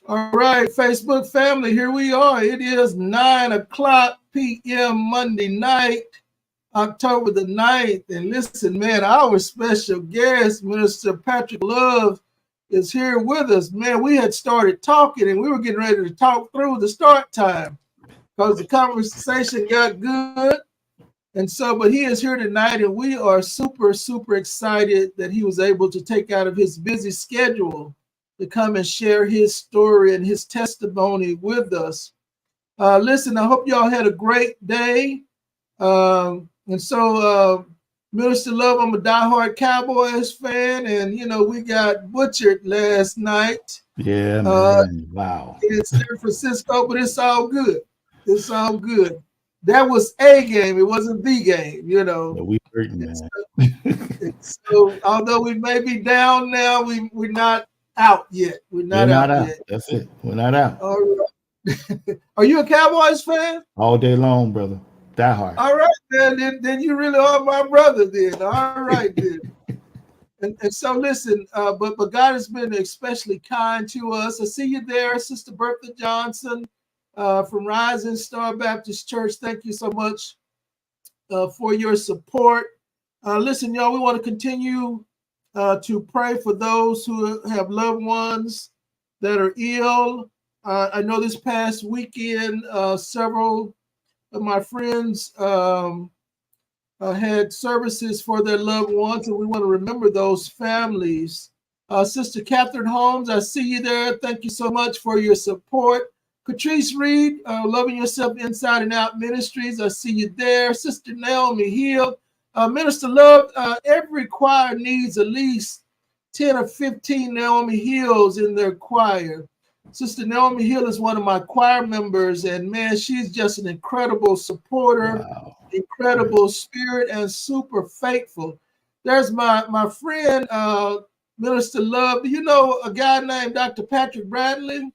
All right, Facebook family, here we are. It is 9 o'clock p.m. Monday night, October the 9th. And listen, man, our special guest, Minister Patrick Love, is here with us. Man, we had started talking and we were getting ready to talk through the start time because the conversation got good. And so, but he is here tonight, and we are super, super excited that he was able to take out of his busy schedule to come and share his story and his testimony with us. Listen, I hope y'all had a great day. Minister Love, I'm a diehard Cowboys fan, and we got butchered last night. Yeah, man. Wow. In San Francisco, but it's all good. It's all good. That was a game. It wasn't the game, Yeah, we hurting, man. So although we may be down now, we're not out yet. We're not out yet. That's it. We're not out. All right. Are you a Cowboys fan? All day long, brother. Die hard. All right, then you really are my brother then. All right, then. And so listen, but God has been especially kind to us. I see you there, Sister Bertha Johnson from Rising Star Baptist Church. Thank you so much for your support. Listen, y'all, we want to continue to pray for those who have loved ones that are ill. I know this past weekend, several of my friends had services for their loved ones, and we want to remember those families. Sister Catherine Holmes, I see you there. Thank you so much for your support. Catrice Reed, Loving Yourself Inside and Out Ministries, I see you there. Sister Naomi Hill, Minister Love, every choir needs at least 10 or 15 Naomi Hills in their choir. Sister Naomi Hill is one of my choir members, and man, she's just an incredible supporter, incredible spirit, and super faithful. There's my friend, Minister Love. Do you know a guy named Dr. Patrick Bradley?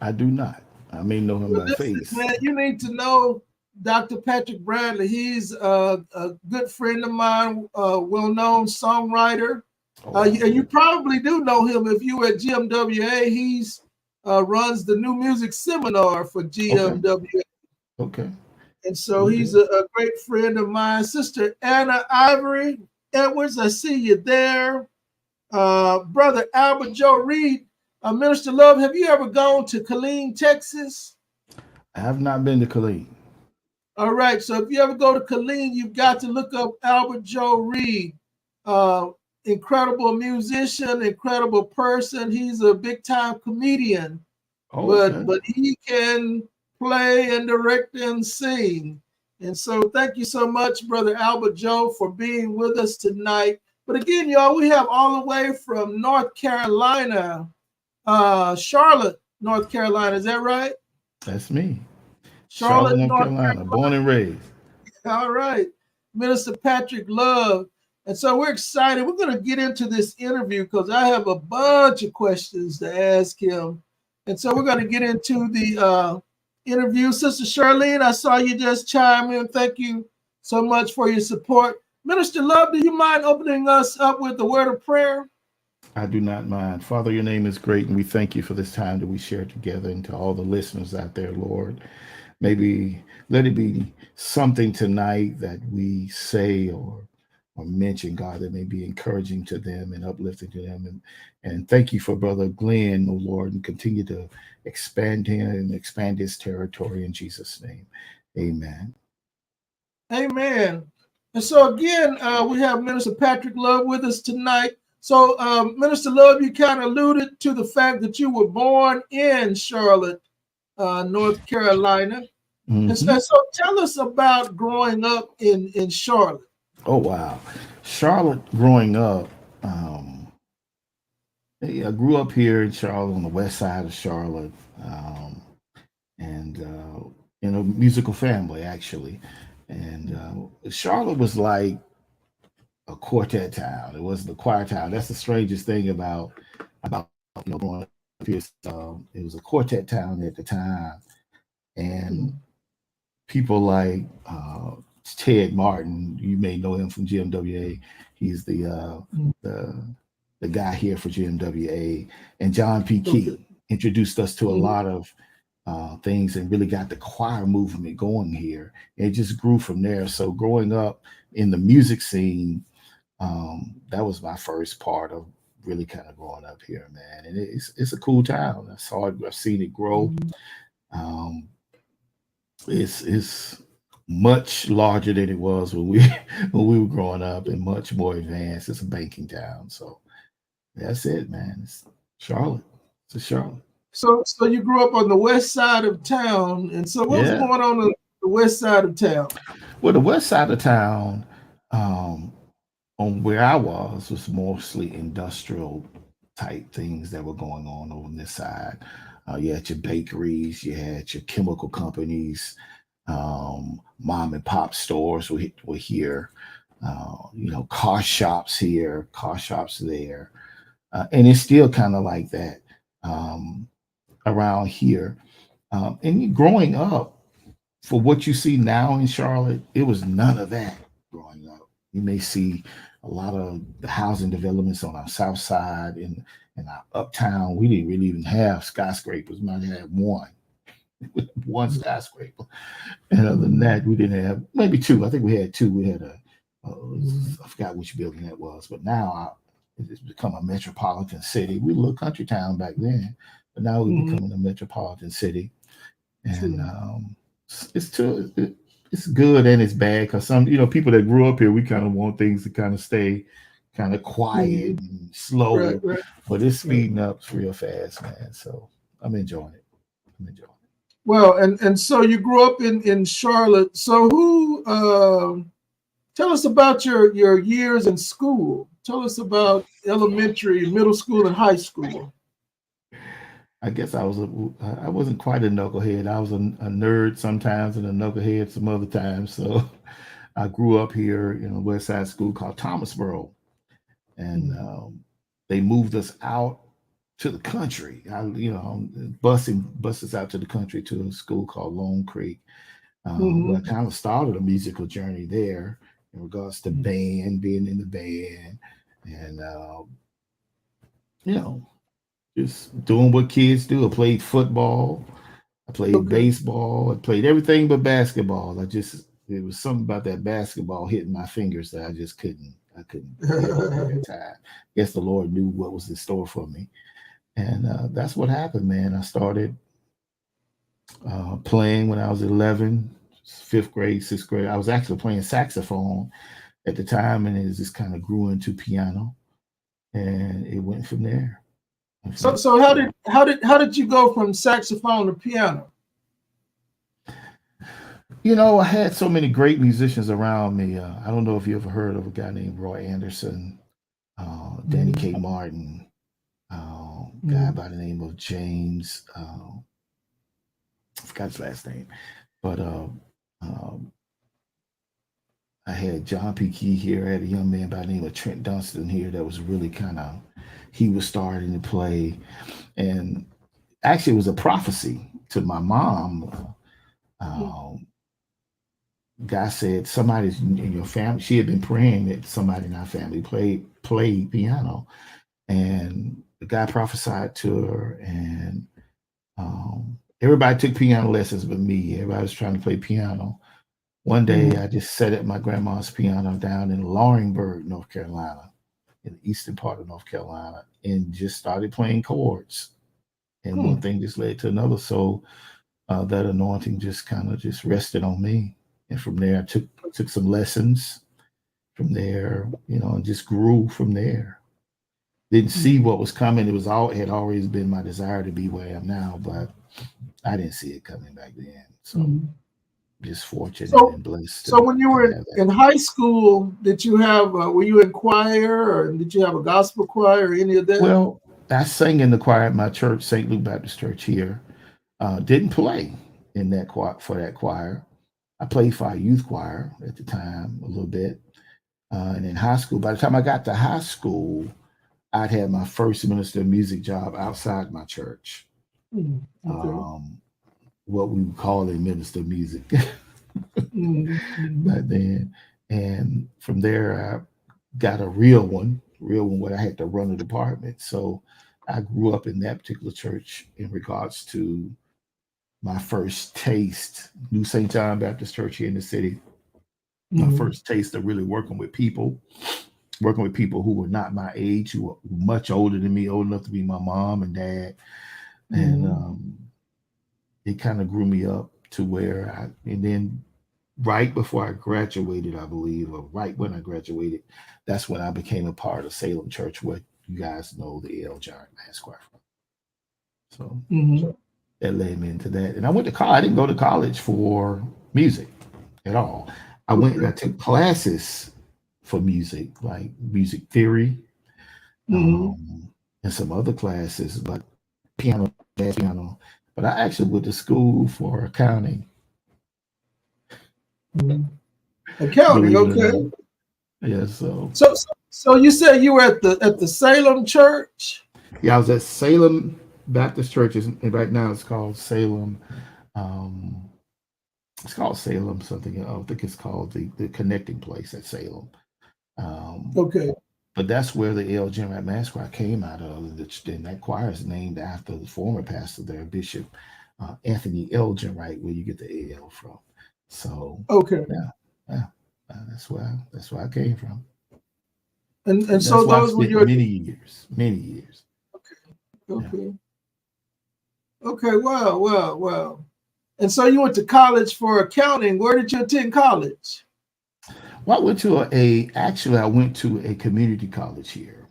I do not. I may know him by face. Man, you need to know Dr. Patrick Bradley. He's a good friend of mine, well-known songwriter. And you probably do know him if you were at GMWA. He's runs the new music seminar for GMWA. Okay. And so he's a great friend of mine. Sister Anna Ivory Edwards, I see you there. Brother Albert Joe Reed, Minister Love, have you ever gone to Killeen, Texas? I have not been to Killeen. All right. So if you ever go to Killeen, you've got to look up Albert Joe Reed. Incredible musician, incredible person. He's a big-time comedian. But he can play and direct and sing. And so thank you so much, Brother Albert Joe, for being with us tonight. But again, y'all, we have all the way from North Carolina, Charlotte, North Carolina. Is that right? That's me. Charlotte, North Carolina, born and raised. All right. Minister Patrick Love. And so we're excited. We're going to get into this interview because I have a bunch of questions to ask him. And so we're going to get into the interview. Sister Charlene, I saw you just chime in. Thank you so much for your support. Minister Love, do you mind opening us up with the word of prayer? I do not mind. Father, your name is great, and we thank you for this time that we share together, and to all the listeners out there, Lord. Maybe let it be something tonight that we say or mention, God, that may be encouraging to them and uplifting to them. And thank you for Brother Glenn, oh Lord, and continue to expand him and expand his territory in Jesus' name. Amen. Amen. And so again, we have Minister Patrick Love with us tonight. So Minister Love, you kind of alluded to the fact that you were born in Charlotte, North Carolina. Mm-hmm. And so tell us about growing up in Charlotte. Oh, wow. Charlotte, growing up, I grew up here in Charlotte on the west side of Charlotte, and in a musical family, actually. And Charlotte was like a quartet town. It wasn't a choir town. That's the strangest thing about growing up here. It was a quartet town at the time. And people like Ted Martin, you may know him from GMWA. He's the guy here for GMWA, and John P. Key. introduced us to a Mhm. lot of things and really got the choir movement going here. It just grew from there. So growing up in the music scene, that was my first part of really kind of growing up here, man. And it's a cool town. I've seen it grow. Mhm. Um, it's much larger than it was when we when we were growing up, and much more advanced. It's a banking town. So that's it, man. It's Charlotte. It's a Charlotte. So you grew up on the west side of town, and so what was Yeah. going on the west side of town? Well, the west side of town, um, on where I was mostly industrial type things that were going on this side. You had your bakeries, you had your chemical companies, mom and pop stores were here. Car shops here, car shops there, and it's still kind of like that um, around here. And growing up, for what you see now in Charlotte, it was none of that growing up. You may see a lot of the housing developments on our south side and our uptown. We didn't really even have skyscrapers. We might have one skyscraper. And other than that, we didn't have maybe two. I think we had two. We had Mhm. I forgot which building that was, but now it's become a metropolitan city. We were a little country town back then, but now we're Mhm. becoming a metropolitan city. And True. it's too it's good and it's bad because some people that grew up here, we kind of want things to kind of stay kind of quiet Mhm. and Right, slow, right, but it's right. speeding up real fast, man. So I'm enjoying it. I'm enjoying Well, and so you grew up in Charlotte. So who tell us about your years in school. Tell us about elementary, middle school, and high school. it. I guess I wasn't quite a knucklehead. I was a nerd sometimes and a knucklehead some other times. So I grew up here in a West Side school called Thomasboro, and Mm-hmm. they moved us out to the country. Busing us out to the country to a school called Lone Creek, where I Mm-hmm. kind of started a musical journey there in regards to band, being in the band, and you know, just doing what kids do. I played football, I played Okay. baseball, I played everything but basketball. It was something about that basketball hitting my fingers that I couldn't get over at that time. Guess the Lord knew what was in store for me. And that's what happened, man. I started playing when I was 11, fifth grade, sixth grade. I was actually playing saxophone at the time, and it just kind of grew into piano, and it went from there. So how did you go from saxophone to piano? I had so many great musicians around me. I don't know if you ever heard of a guy named Roy Anderson, Danny K. Mm-hmm. Martin, guy by the name of James. I forgot his last name, but um, I had John P. Key here. I had a young man by the name of Trent Dunstan here that was really he was starting to play. And actually, it was a prophecy to my mom. Um, God said, somebody's in your family. She had been praying that somebody in our family played piano. And the guy prophesied to her, and everybody took piano lessons but me. Everybody was trying to play piano. One day, Mm-hmm. I just sat at my grandma's piano down in Laurinburg, North Carolina, in the eastern part of North Carolina, and just started playing chords. And one thing just led to another. So that anointing just kind of just rested on me. And from there, I took some lessons. From there, and just grew from there. Didn't see Mm-hmm. what was coming. It had always been my desire to be where I am now, but I didn't see it coming back then. So Mm-hmm. just fortunate So and blessed so when you to were have that. in high school, did you have were you in choir or did you have a gospel choir or any of that? Well, I sang in the choir at my church, St. Luke Baptist Church here. Didn't play in that choir for that choir. I played for our youth choir at the time a little bit. And in high school, by the time I got to high school, I'd had my first minister of music job outside my church. Mm, okay. Um, what we would call a minister of music Mm, mm, back then. And from there, I got a real one where I had to run a department. So I grew up in that particular church in regards to my first taste, New St. John Baptist Church here in the city. My Mm-hmm. first taste of really working with people who were not my age, who were much older than me, old enough to be my mom and dad. And Mm-hmm. it kind of grew me up to and then right before I graduated, I believe, or right when I graduated, that's when I became a part of Salem Church, what you guys know the L. Giant Mass Choir from. So Mm-hmm. that led me into that. And I went to college. I didn't go to college for music at all. I went and I Okay. took classes for music, like music theory, Mm-hmm. and some other classes, but piano, jazz piano. But I actually went to school for accounting, Mm-hmm. Accounting. believe it or Okay. not. Yeah, so So you said you were at the Salem church? yeah, I was at Salem Baptist Churches, and right now it's called Salem. Um, it's called Salem something. I think it's called the Connecting Place at Salem. Um, Okay. but that's where the L. General Mass Choir came out of. And that choir is named after the former pastor there, Bishop Anthony Elgin, right, where you get the AL from. So Okay. yeah, yeah, that's where I came from. And And that's so why I those were spent your many years. Yeah. okay. Okay. Wow. Wow. Wow. And so you went to college for accounting. Where did you attend college? Well, actually, I went to a community college here.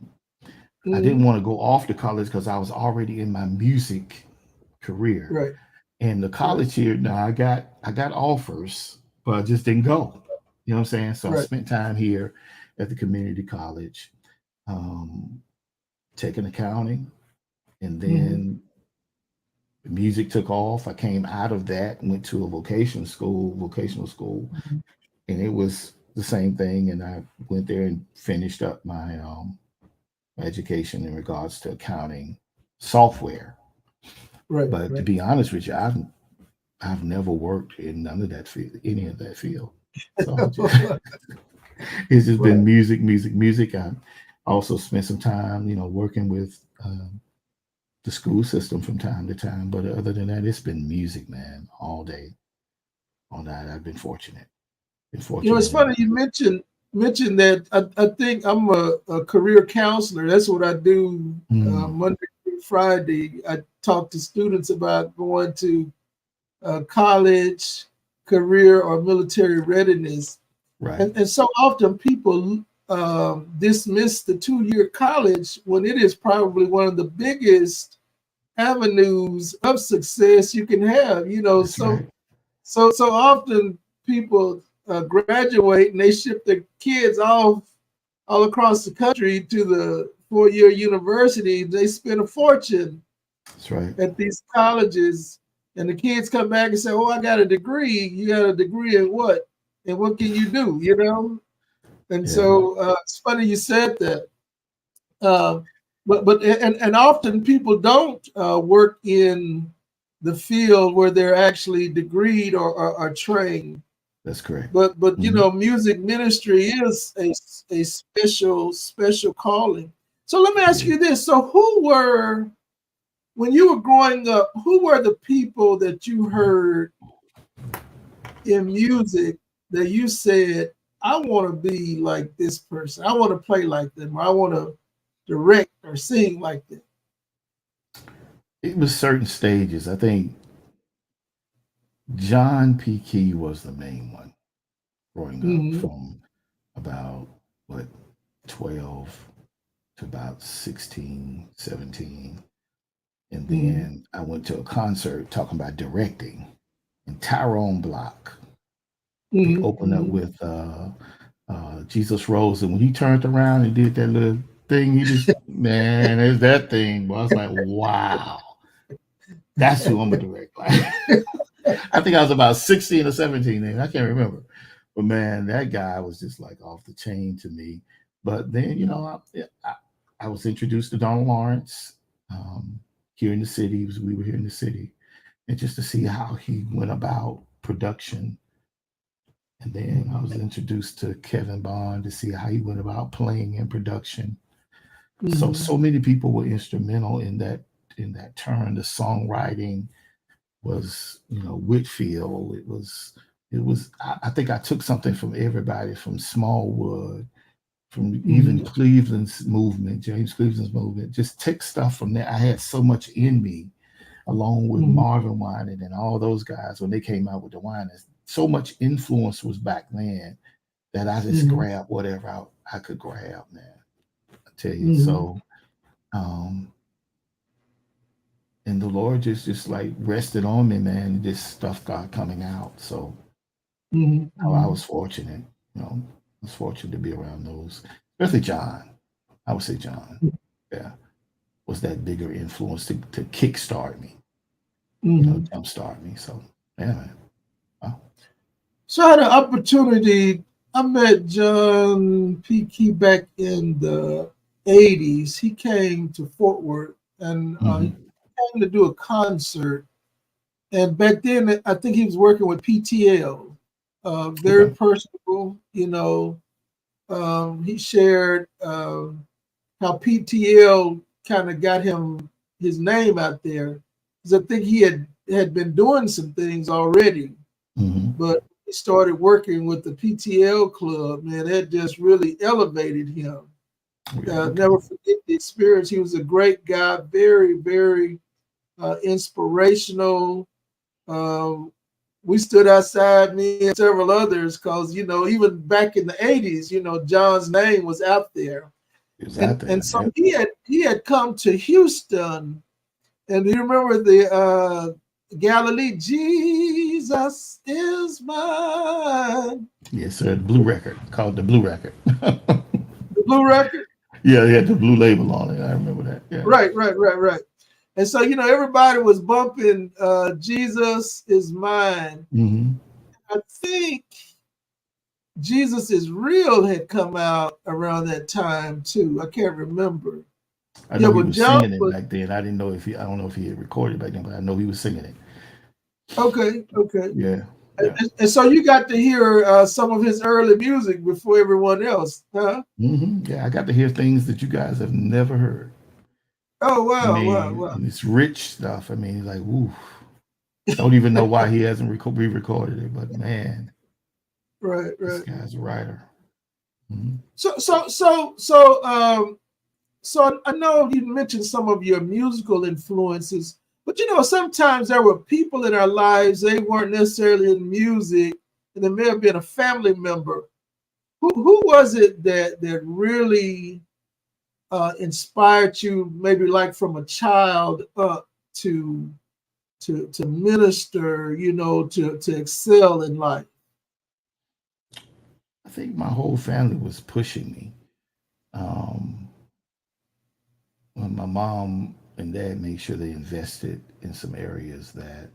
I didn't Mm-hmm. want to go off to college because I was already in my music career. Right. And the Right. college here, now I got offers, but I just didn't go. You know what I'm saying? So I Right. spent time here at the community college, um, taking accounting, and Mm-hmm. then music took off. I came out of that, went to a vocational school, and it was the same thing. And I went there and finished up my education in regards to accounting software. Right. But to Right. be honest with you, I've never worked in none of that field, any of that field. So it's just been Right. music, music, music. I also spent some time, working with the school system from time to time. But other than that, it's been music, man, all day, all night. I've been fortunate. Been It's fortunate funny enough. you mentioned that. I think I'm a career counselor. That's what I do Mm, Monday through Friday. I talk to students about going to college, career, or military readiness. right. And so often people dismiss the 2-year college when it is probably one of the biggest avenues of success you can have. That's right. So often people graduate and they ship their kids off all across the country to the 4-year university. They spend a fortune That's right. at these colleges, and the kids come back and say, "Oh, I got a degree." You got a degree in what? And what can you do? And Yeah, so it's funny you said that. Uh, but often people don't work in the field where they're actually degreed or trained. that's correct. But Hmm. music ministry is a special calling. So let me It ask is. you this: so who were when you were growing up? Who were the people that you heard in music that you said, "I want to be like this person. I want to play like them. Or I want to direct or sing like them." It was certain stages. I think John P. Key was the main one growing up Mm-hmm. from about what 12 to about 16, 17. And Mm-hmm. then I went to a concert talking about directing. And Tyrone Block, he opened up Mm-hmm. with Jesus Rose. And when he turned around and did that little thing, he just, man, there's that thing. But I was like, wow, that's who I'm going to direct. Like, I think I was about 16 or 17 then. I can't remember. But man, that guy was just like off the chain to me. But then, I was introduced to Donald Lawrence here in the city. We were here in the city. And just to see how he went about production. And then I was introduced to Kevin Bond to see how he went about playing in production. So many people were instrumental in that turn. The songwriting was, Whitfield. It was. I think I took something from everybody, from Smallwood, from even mhm, Cleveland's movement, James Cleveland's movement. Just take stuff from there. I had so much in me, along with mhm, Marvin Winans and all those guys when they came out with the Winans. So much influence was back then that I just mhm, grabbed whatever I could grab, man. I tell you. mhm, So, um, and the Lord just like rested on me, man. And this stuff got coming out. So mhm, I mhm, was fortunate, I was fortunate to be around those, especially John. I would say John, yeah, was that bigger influence to kickstart me, mhm. jumpstart me. So, yeah, man. Wow. So I had an opportunity. I met John P. Key back in the 80s. He came to Fort Worth and he Hmm. came to do a concert. And back then, I think he was working with PTL. Very Okay. personable, he shared how PTL kind of got him his name out there. Because I think he had been doing some things already, Hmm. but he started working with the PTL club. Man, that just really elevated him. Yeah. Okay. Never forget the experience. He was a great guy, very, very inspirational. Um, we stood outside, me and several others, because even back in the 80s, John's name was out there. It was and out there. and so Yep. he had come to Houston, and you remember the Galilee, Jesus is mine, Yes, sir. The blue record, called the blue record. the blue record. Yeah, he had the blue label on it. I remember that. Yeah. Right, right, right, right. And so everybody was bumping Jesus is mine. Hmm. I think Jesus is Real had come out around that time too. I can't remember. I Yeah, know he but was John singing it was back then. I didn't know if he. I don't know if he had recorded back then, but I know he was singing it. okay, okay. Yeah. And, Yeah. and so you got to hear some of his early music before everyone else, huh? Yeah. I got to hear things that you guys have never heard. Oh I wow, wow, mean, wow. and it's rich stuff. I mean, like, woo. Don't even know why he hasn't re-recorded it, but man, Right, this right. guy's a writer. Hmm. So I know you mentioned some of your musical influences, but sometimes there were people in our lives, they weren't necessarily in music, and there may have been a family member. Who was it that really inspired you, maybe like from a child up to to minister, to excel in life? I think my whole family was pushing me. Um, when my mom and dad made sure they invested in some areas that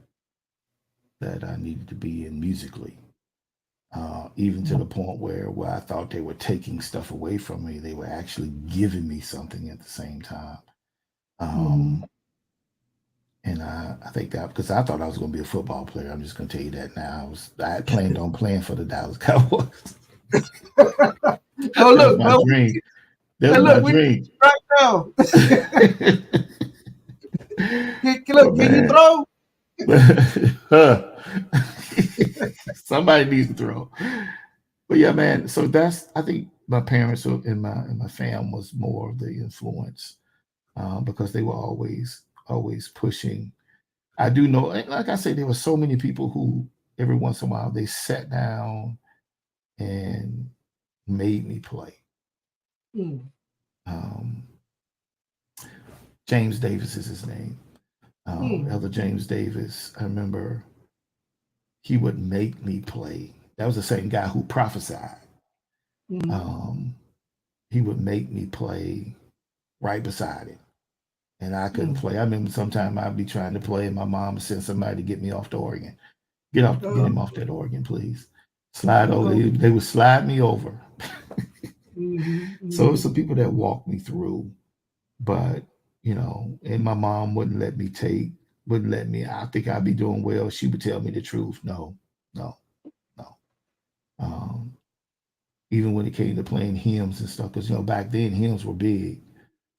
I needed to be in musically. Even to the point where I thought they were taking stuff away from me, they were actually giving me something at the same time. Mm-hmm. Um, and I think that because I thought I was going to be a football player, I'm just going to tell you that now. I had planned on playing for the Dallas Cowboys. Oh That was look, my well, dream. That hey, was my look, we need dream. you right now. But Can you man, throw? somebody needs to throw. But yeah, man. So that's I think my parents and my fam was more of the influence because they were always pushing. I do know, like I said, there were so many people who every once in a while they sat down and made me play. Mm, Um, James Davis is his name. mm, Elder James Davis. I remember he would make me play. That was the same guy who prophesied. mm. Um, he would make me play right beside him, and I couldn't Mm. play. I remember sometime I'd be trying to play, and my mom would send somebody to get me off the organ. Get Uh, him off that organ, please. Slide over. oh, They would slide me over. mhm, So it's mhm. some people that walked me through, but and my mom wouldn't let me. I think I'd be doing well. She would tell me the truth. No, no, no. Um, even when it came to playing hymns and stuff, because back then hymns were big.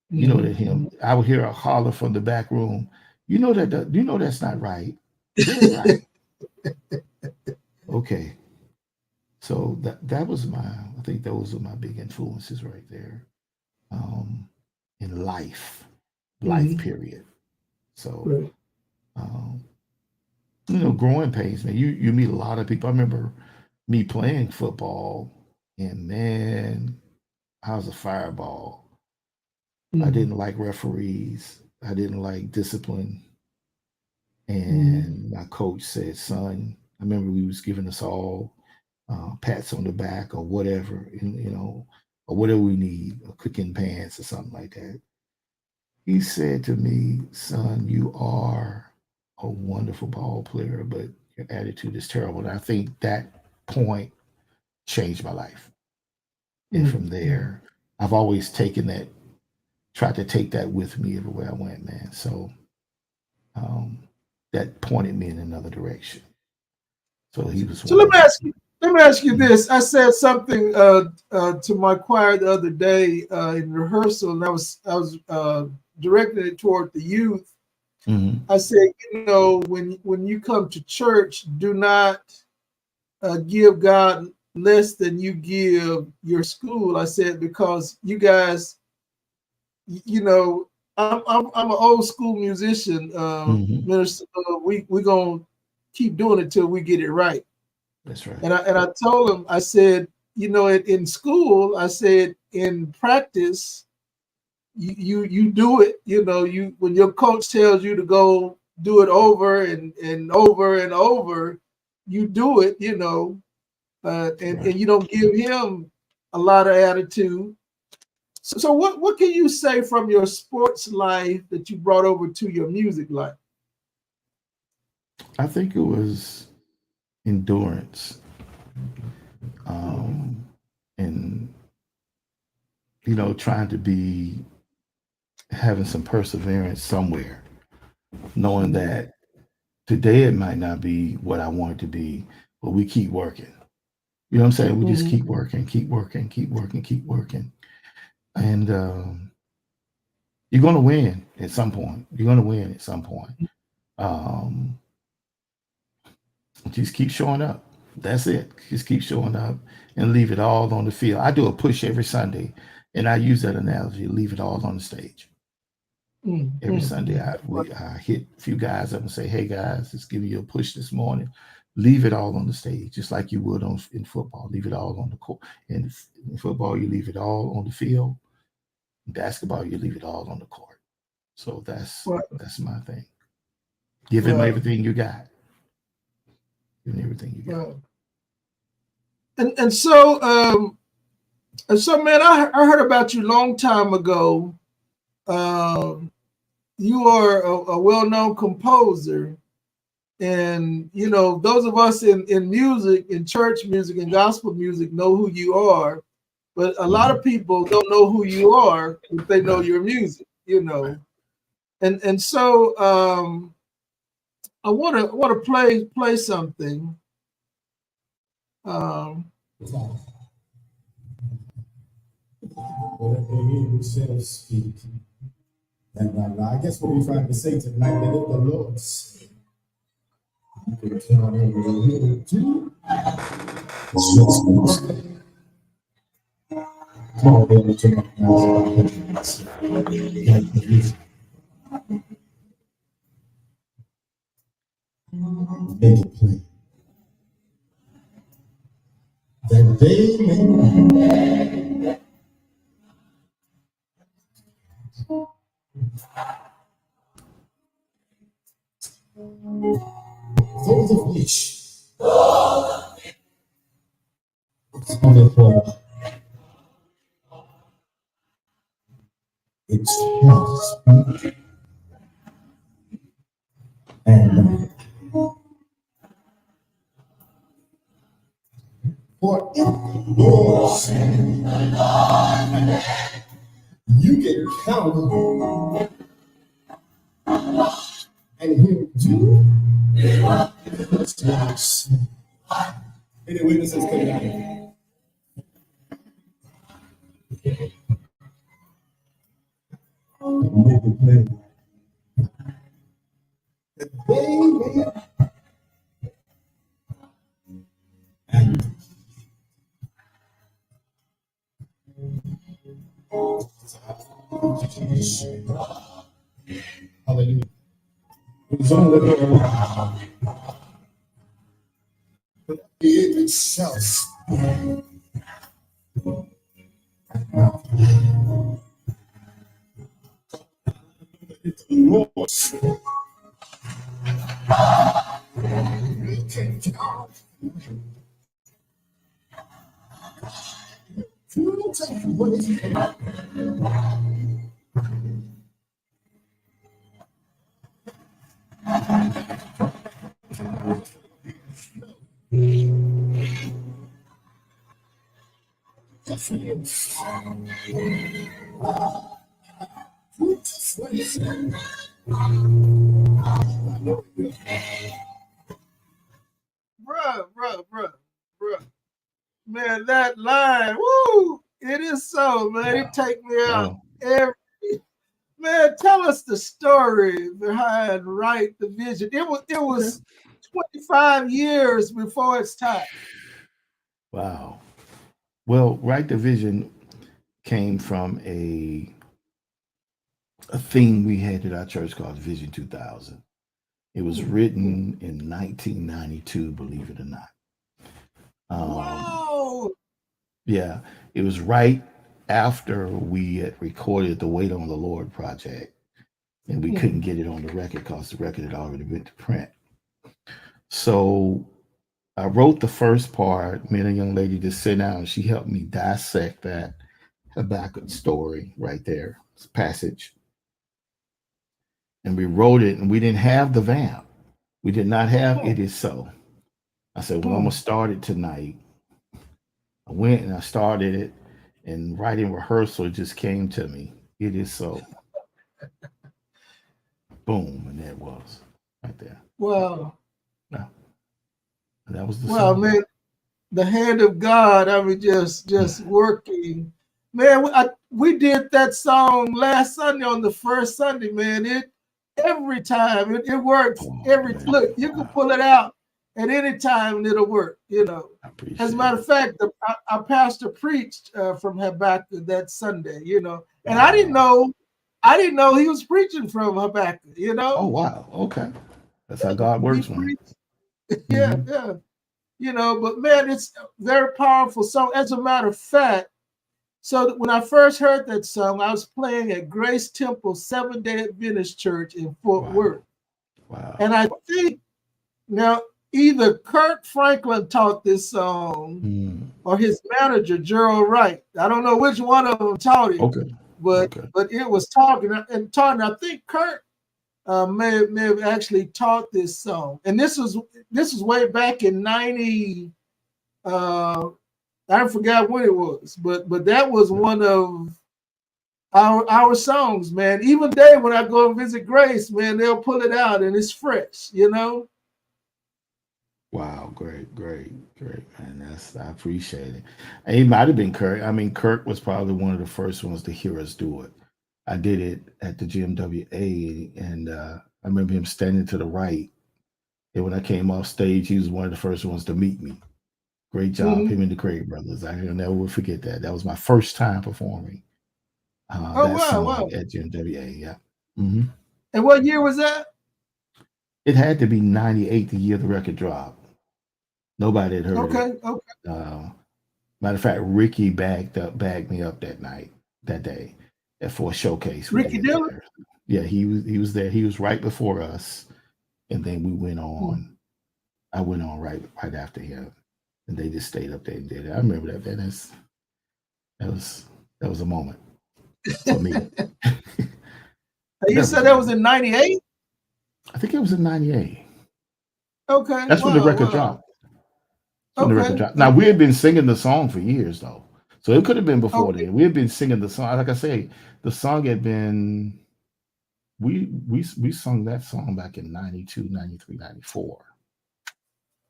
You know that him. I would hear a holler from the back room. You know that's not right. Get it right. Okay. So that was my. I think those are my big influences right there. Um, in life Mhm. period. So Right. um, growing pains, man. You meet a lot of people. I remember me playing football, and man, I was a fireball. I Mhm. didn't like referees. I didn't like discipline. Mhm. And my coach said, "Son," I remember we was giving us all pats on the back or whatever, or whatever we need, or cooking pants or something like that. He said to me, "Son, you are a wonderful ball player, but your attitude is terrible." And I think that point changed my life. And Mhm. from Mhm. there, I've always taken that, tried to take that with me everywhere I went, man. So um, that pointed me in another direction. So he was So one let of me the. ask you. Let me ask you Mhm. this. I said something to my choir the other day in rehearsal, and I was directing it toward the youth. Mhm. I said, when you come to church, do not give God less than you give your school. I said because you guys, you know, I'm an old school musician, Mhm. minister. We gonna keep doing it till we get it right. That's right. And I told him, I said, in school, I said, in practice, you do it. You when your coach tells you to go do it over and over and over, you do it. And Right. you don't give him a lot of attitude. So what can you say from your sports life that you brought over to your music life? I think it was endurance, Mhm. um, and trying to be having some perseverance somewhere, knowing Mhm. that today it might not be what I want it to be, but we keep working. You know what I'm saying? We just Mhm. keep working, keep working, keep working, keep working, and you're going to win at some point. You're going to win at some point. Um, just keep showing up. That's it. Just keep showing up and leave it all on the field. I do a push every Sunday, and I use that analogy: leave it all on the stage. Mhm. Every Sunday, I hit a few guys up and say, "Hey guys, just giving you a push this morning. Leave it all on the stage, just like you would in football. Leave it all on the court. In football, you leave it all on the field. In basketball, you leave it all on the court. So Well, that's my thing. Give him well, everything you got. Give him everything you got. well. And so man, I heard about you a long time ago. Um, you are a well-known composer, and those of us in music, in church music and gospel music, know who you are. But a lot Mhm. of people don't know who you are if they know Right. your music. Right. And so I want to play something. Um, Whatever he shall speak. And I guess what we're trying to say tonight, that if the Lord said, you can tell him what he will do. It's just music. Come on, baby, to my hands. Like the music. Make it play. That they may know. Those of which on the floor, it's just and for if yours, you can count and he'll do what's any witnesses tonight? Hallelujah. It's only itself. Bruh. Man, that line, woo! It is so, man. It take me out Wow. every. Man, tell us the story behind Write the Vision. It was 25 years before its time. Wow. Well, Right Division came from a theme we had at our church called Vision 2000. It was written in 1992, believe it or not. Whoa! Yeah, it was right after we had recorded the Wait on the Lord project, and we couldn't get it on the record because the record had already been to print. So I wrote the first part. Me and a young lady just sit down and she helped me dissect that Habakkuk story right there, this passage. And we wrote it, and we didn't have the vamp. We did not have It Is So. I said, well, I'm going to start it tonight. I went and I started it, and right in rehearsal, it just came to me. It is so. Boom, and there it was, right there. Wow. Yeah. And that was the Well, song. man, the hand of God, I mean, just working. Man, we did that song last Sunday on the first Sunday, man. It every time it works. Look, you can pull it out at any time and it'll work. As a matter of fact, our pastor preached from Habakkuk that Sunday. And I didn't know he was preaching from Habakkuk. Oh wow, okay, that's how God works, man. Yeah. But man, it's very powerful song. As a matter of fact, so when I first heard that song, I was playing at Grace Temple Seventh-day Adventist Church in Fort Worth. Wow. And I think now either Kirk Franklin taught this song or his manager, Gerald Wright. I don't know which one of them taught it. Okay. But it was talking. I think Kirk may have actually taught this song. And this was way back in 90. I forgot what it was, but that was one of our songs, man. Even today when I go and visit Grace, man, they'll pull it out and it's fresh, Wow, great, man. I appreciate it. And it might have been Kirk. I mean, Kirk was probably one of the first ones to hear us do it. I did it at the GMWA, and I remember him standing to the right. And when I came off stage, he was one of the first ones to meet me. Great job, him and the Craig brothers. I will never forget that. That was my first time performing song at GMWA. Yeah. Mm-hmm. And what year was that? It had to be 98, the year the record dropped. Nobody had heard it. Okay. Matter of fact, Ricky backed me up that day, for a showcase. Ricky Dillon? Yeah, he was there. He was right before us, and then we went on. I went on right after him, and they just stayed up there and did it. I remember that, man. That was a moment for me. You said that was in 98? I think it was in 98. Okay. That's when the record dropped. Okay. Now we had been singing the song for years though. So it could have been before then. We had been singing the song. Like I say, the song had been we sung that song back in 92, 93, 94.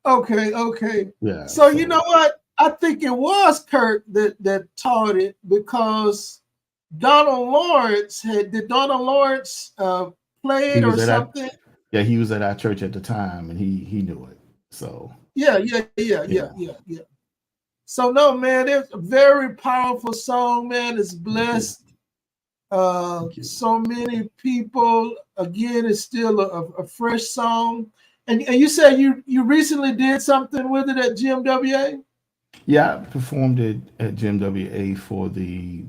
Okay. Yeah. So you know what? I think it was Kurt that taught it because Donald Lawrence did Donald Lawrence play He it or was at our, something? yeah, he was at our church at the time, and he knew it. So yeah. Yeah. So no, man, it's a very powerful song, man. It's Thank you. blessed Thank you. so many people. Again, it's still a fresh song. And you said you recently did something with it at GMWA? Yeah, I performed it at GMWA for the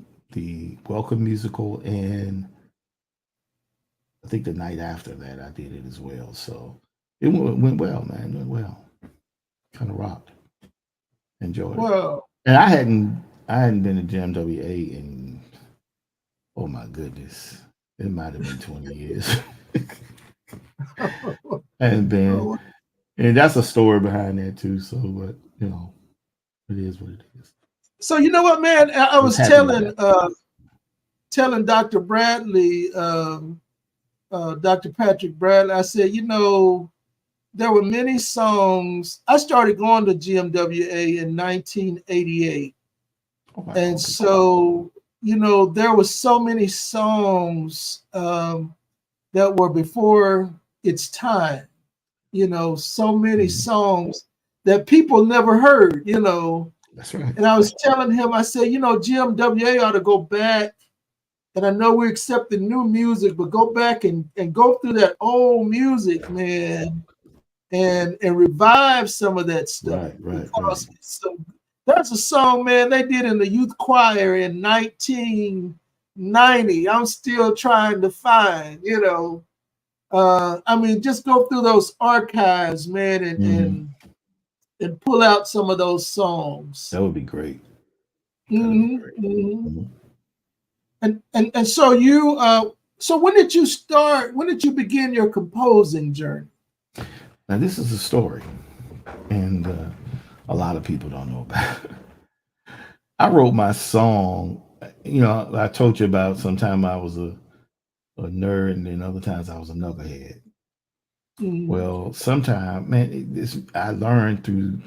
welcome musical, and I think the night after that I did it as well. So it went well, man. It went well. Kind of rocked. Enjoyed it. Well, And I hadn't been to GMWA in, oh my goodness, it might have been 20 years. I hadn't been, and that's a story behind that too. So, but it is what it is. so you know what, man? I I was was happy with that. telling Dr. Bradley, Dr. Patrick Bradley. I said, there were many songs. I started going to GMWA in 1988. Oh wow, And okay. so, there were so many songs that were before its time, so many Mhm. songs that people never heard, That's right. And I was telling him, I said, GMWA ought to go back. And I know we're accepting new music, but go back and go through that old music, man, and revive some of that stuff Right. because that's a song, man, they did in the youth choir in 1990. I'm still trying to find, I mean, just go through those archives, man, and Hmm. and pull out some of those songs. That would be great. That'd be hmm great. hmm Mhm. And so so when did you start? When did you begin your composing journey? Now this is a story, and a lot of people don't know about it. I wrote my song. I told you about sometime I was a nerd, and then other times I was a knucklehead. Mm, Well, sometime, man, this I learned through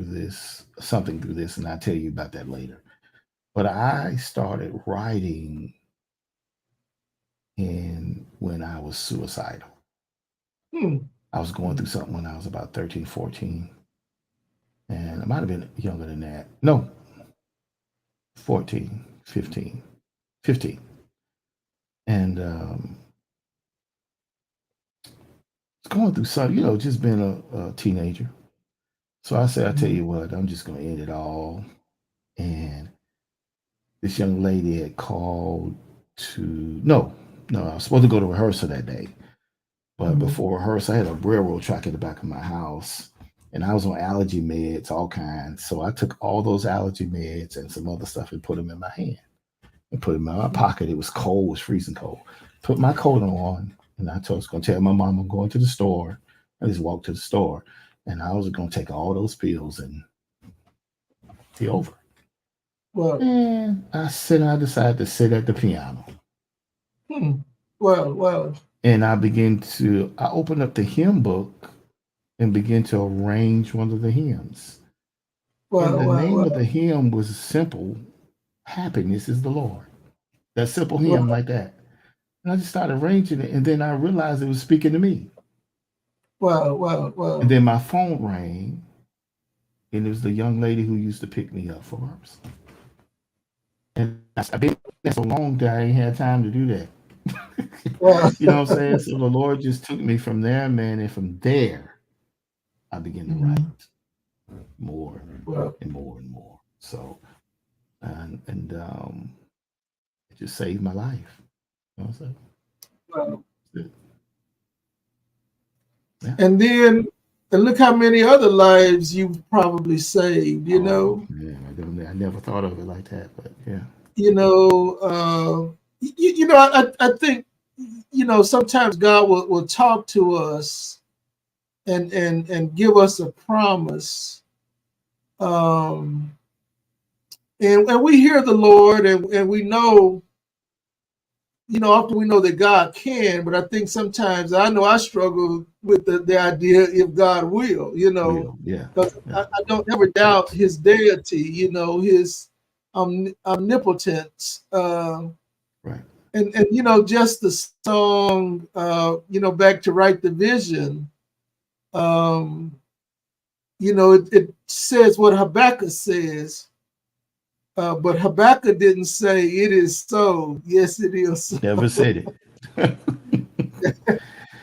this something through this, and I'll tell you about that later. But I started writing in when I was suicidal. mm, I was going through something when I was about 13, 14, and I might have been younger than that. No, 14, 15, 15. And going through some, just being a teenager. So I said, I tell mm, you what, I'm just going to end it all. And this young lady had called to, no, I was supposed to go to rehearsal that day. But mm. before rehearsal, I had a railroad track in the back of my house. And I was on allergy meds, all kinds. So I took all those allergy meds and some other stuff and put them in my hand and put them in my pocket. It was cold, it was freezing cold. Put my coat on, and I was going to tell my mom I'm going to the store. I just walked to the store, and I was going to take all those pills and be over. Well, And I decided to sit at the piano. hmm. Well. And I opened up the hymn book and began to arrange one of the hymns. And the name of the Well. hymn was simple: Happiness is the Lord. That simple hymn Well. like that. And I just started arranging it. And then I realized it was speaking to me. And Well. then my phone rang, and it was the young lady who used to pick me up for rehearsal. And I've been there so long that I ain't had time to do that. Well. You know what I'm saying? So the Lord just took me from there, man. And from there, I began to write Mhm. more Well. and more and more. So, and it just saved my life. You know what I'm Well. saying? Yeah. And look how many other lives you've probably saved. Oh man, I never thought of it like that, but yeah. You know. I think sometimes God will talk to us and give us a promise. Um, and we hear the Lord and we know, often we know that God can, but I think sometimes I know I struggle with the idea if God will, Will, yeah, because yeah. I don't ever doubt his deity, his omnipotence. Right. And just the song, back to Write the Vision. um, it says what Habakkuk says, but Habakkuk didn't say it is so. Yes, it is so. Never said it.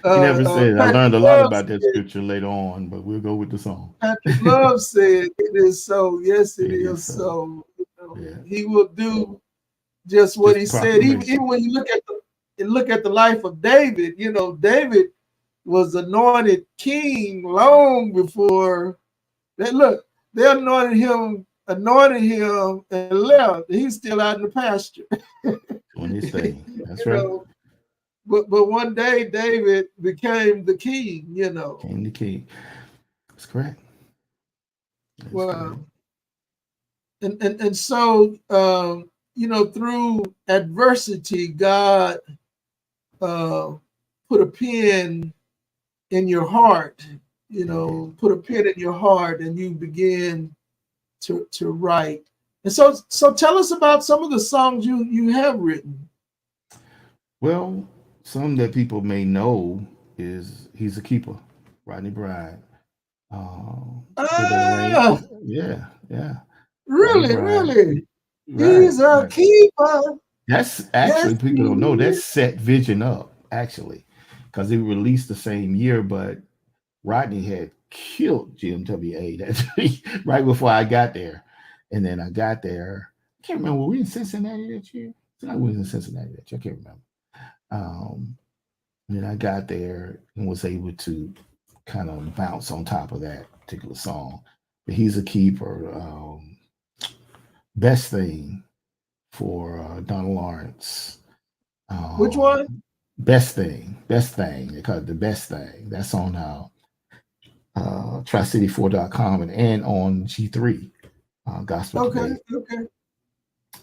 He never said it. I Patrick learned a lot Love about that said, scripture later on, but we'll go with the song. Patrick Love said it is so. Yes, it It is is so. so. Yeah. He will do just what Just he a said. proclamation. Even when you look at the life of David, David was anointed king long before that. Look, they anointed him and left. He's still out in the pasture. Doing his thing. you That's right. know, but one day David became the king. Came the king. That's correct. That's correct. Well, and so through adversity, God uh, put a pin in your heart. He did. Put a pin in your heart, and you begin to write. And so tell us about some of the songs you have written. Well, some that people may know is He's a Keeper, Rodney Bride. Did that arrange? Ah, Yeah, yeah. Rodney really, Bride. really. Right, He's a right. keeper. That's Yes, actually people don't know he that is. set Vision up actually, because they released the same year, but Rodney had killed GMWA that right before I got there, and then I got there. I can't remember. Were we in Cincinnati that year? I was in Cincinnati that year. I can't remember. Um, and then I got there and was able to kind of bounce on top of that particular song. But He's a Keeper. Best Thing for Donald Lawrence. Which one? Best thing. They call it the best thing. That's on tricity4.com and on G3, Gospel Okay, Today okay.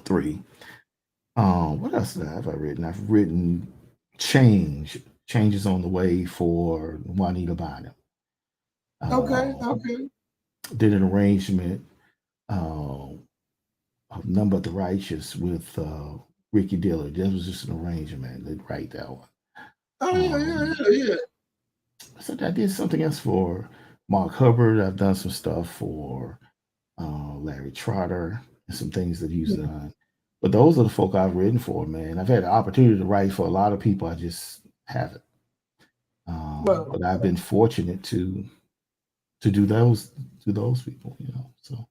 3. What else have I written? I've written Changes on the Way for Juanita Bynum. Okay, Uh, okay. did an arrangement uh, of None But the Righteous with Ricky Dillard. That was just an arrangement. They write that one. Oh yeah, yeah, Um, yeah, yeah. so I did something else for Mark Hubbard. I've done some stuff for Larry Trotter and some things that he's done. But those are the folk I've written for, man. I've had the opportunity to write for a lot of people. I just haven't. Well, But I've been fortunate to do those people, So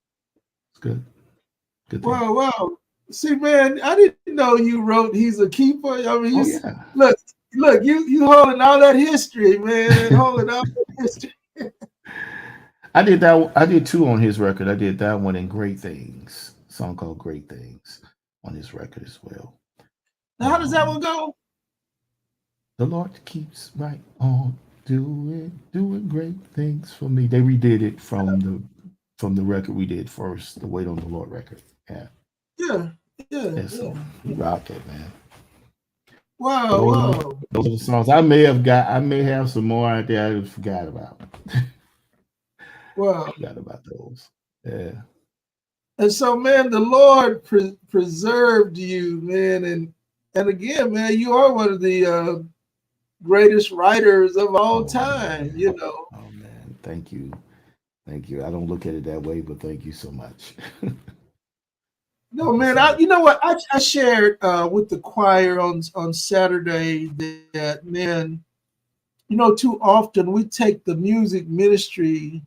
it's good. Good thing. wow. See, man, I didn't know you wrote "He's a Keeper." I mean, Oh yeah. look, you holding all that history, man, holding all that history. I did that. I did two on his record. I did that one in Great Things, a song called Great Things on his record as well. Now, how does that one Um, go? the Lord keeps right on doing great things for me. They redid it from the record we did first, the Wait on the Lord record. Yeah, Yeah, yeah, yeah. yeah. So he rocked it, man. So Wow, those are wow. those are the songs I may have some more out there I forgot about. Wow. Forgot about those. Yeah. And so, man, the Lord preserved you, man, and again, man, you are one of the greatest writers of all Oh time. man. Oh man. Thank you. Thank you. I don't look at it that way, but thank you so much. No, Thank you man, so much. you know what? I shared with the choir on Saturday that, man, too often we take the music ministry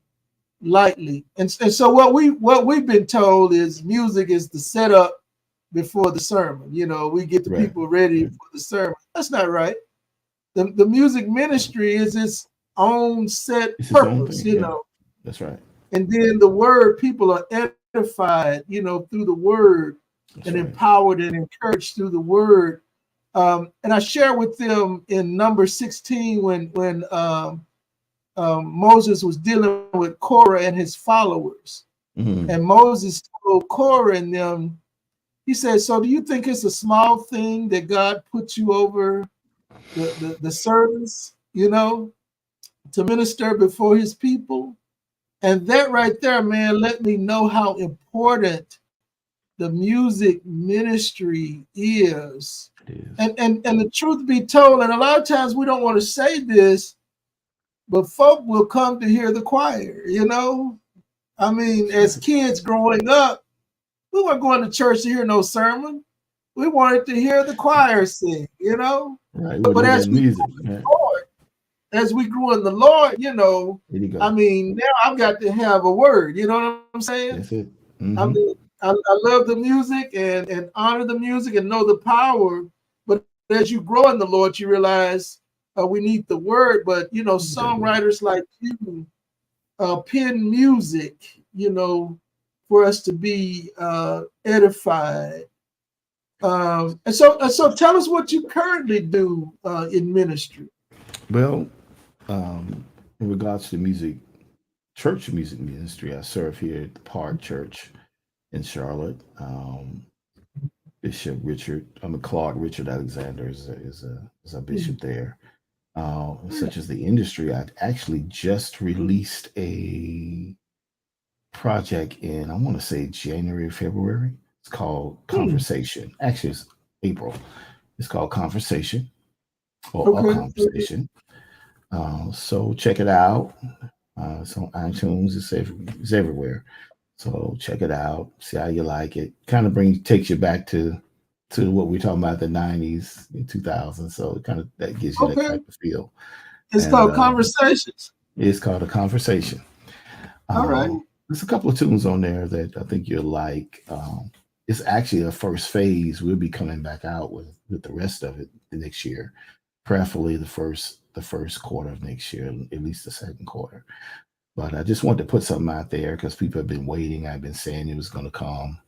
lightly, and so what we've been told is music is the setup before the sermon. We get the Right. people ready Right. for the sermon. That's not right. The music ministry is its own set It's his own purpose, thing. Yeah. That's right. and then the word, people are edified, through the word, and That's right. empowered and encouraged through the word. And I share with them in number 16 when Moses was dealing with Korah and his followers. Mhm. And Moses told Korah and them, he said, so do you think it's a small thing that God put you over the service, to minister before his people? And that right there, man, let me know how important the music ministry is It is. And the truth be told, and a lot of times we don't want to say this, but folk will come to hear the choir, you know? I mean, as kids growing up, we weren't going to church to hear no sermon. We wanted to hear the choir sing, you know? Right. We But know that as we grew music. in Yeah. the Lord, as we grew in the Lord, you know, There you go. I mean, now I've got to have a word, you know what I'm saying? That's it. I mean, I love the music and honor the music and know the power. But as you grow in the Lord, you realize we need the word. But, you know, songwriters like you pen music, you know, for us to be edified. And so tell us what you currently do in ministry. Well, in regards to music, church music ministry, I serve here at the Park Church in Charlotte. Bishop Richard, Clark Richard Alexander is a bishop there. Such as the industry, I actually just released a project in, I want to say January, February. It's called Conversation. Actually, it's April. It's called Conversation or A Conversation. So check it out. It's on iTunes. It's everywhere. So check it out. See how you like it. Kind of takes you back to what we're talking about, the 90s and 2000s. So it kind of that gives you that type of feel. It's called Conversations. It's called A Conversation. All right. There's a couple of tunes on there that I think you'll like. It's actually a first phase. We'll be coming back out with the rest of it the next year, prayerfully the first quarter of next year, at least the second quarter. But I just wanted to put something out there because people have been waiting. I've been saying it was going to come.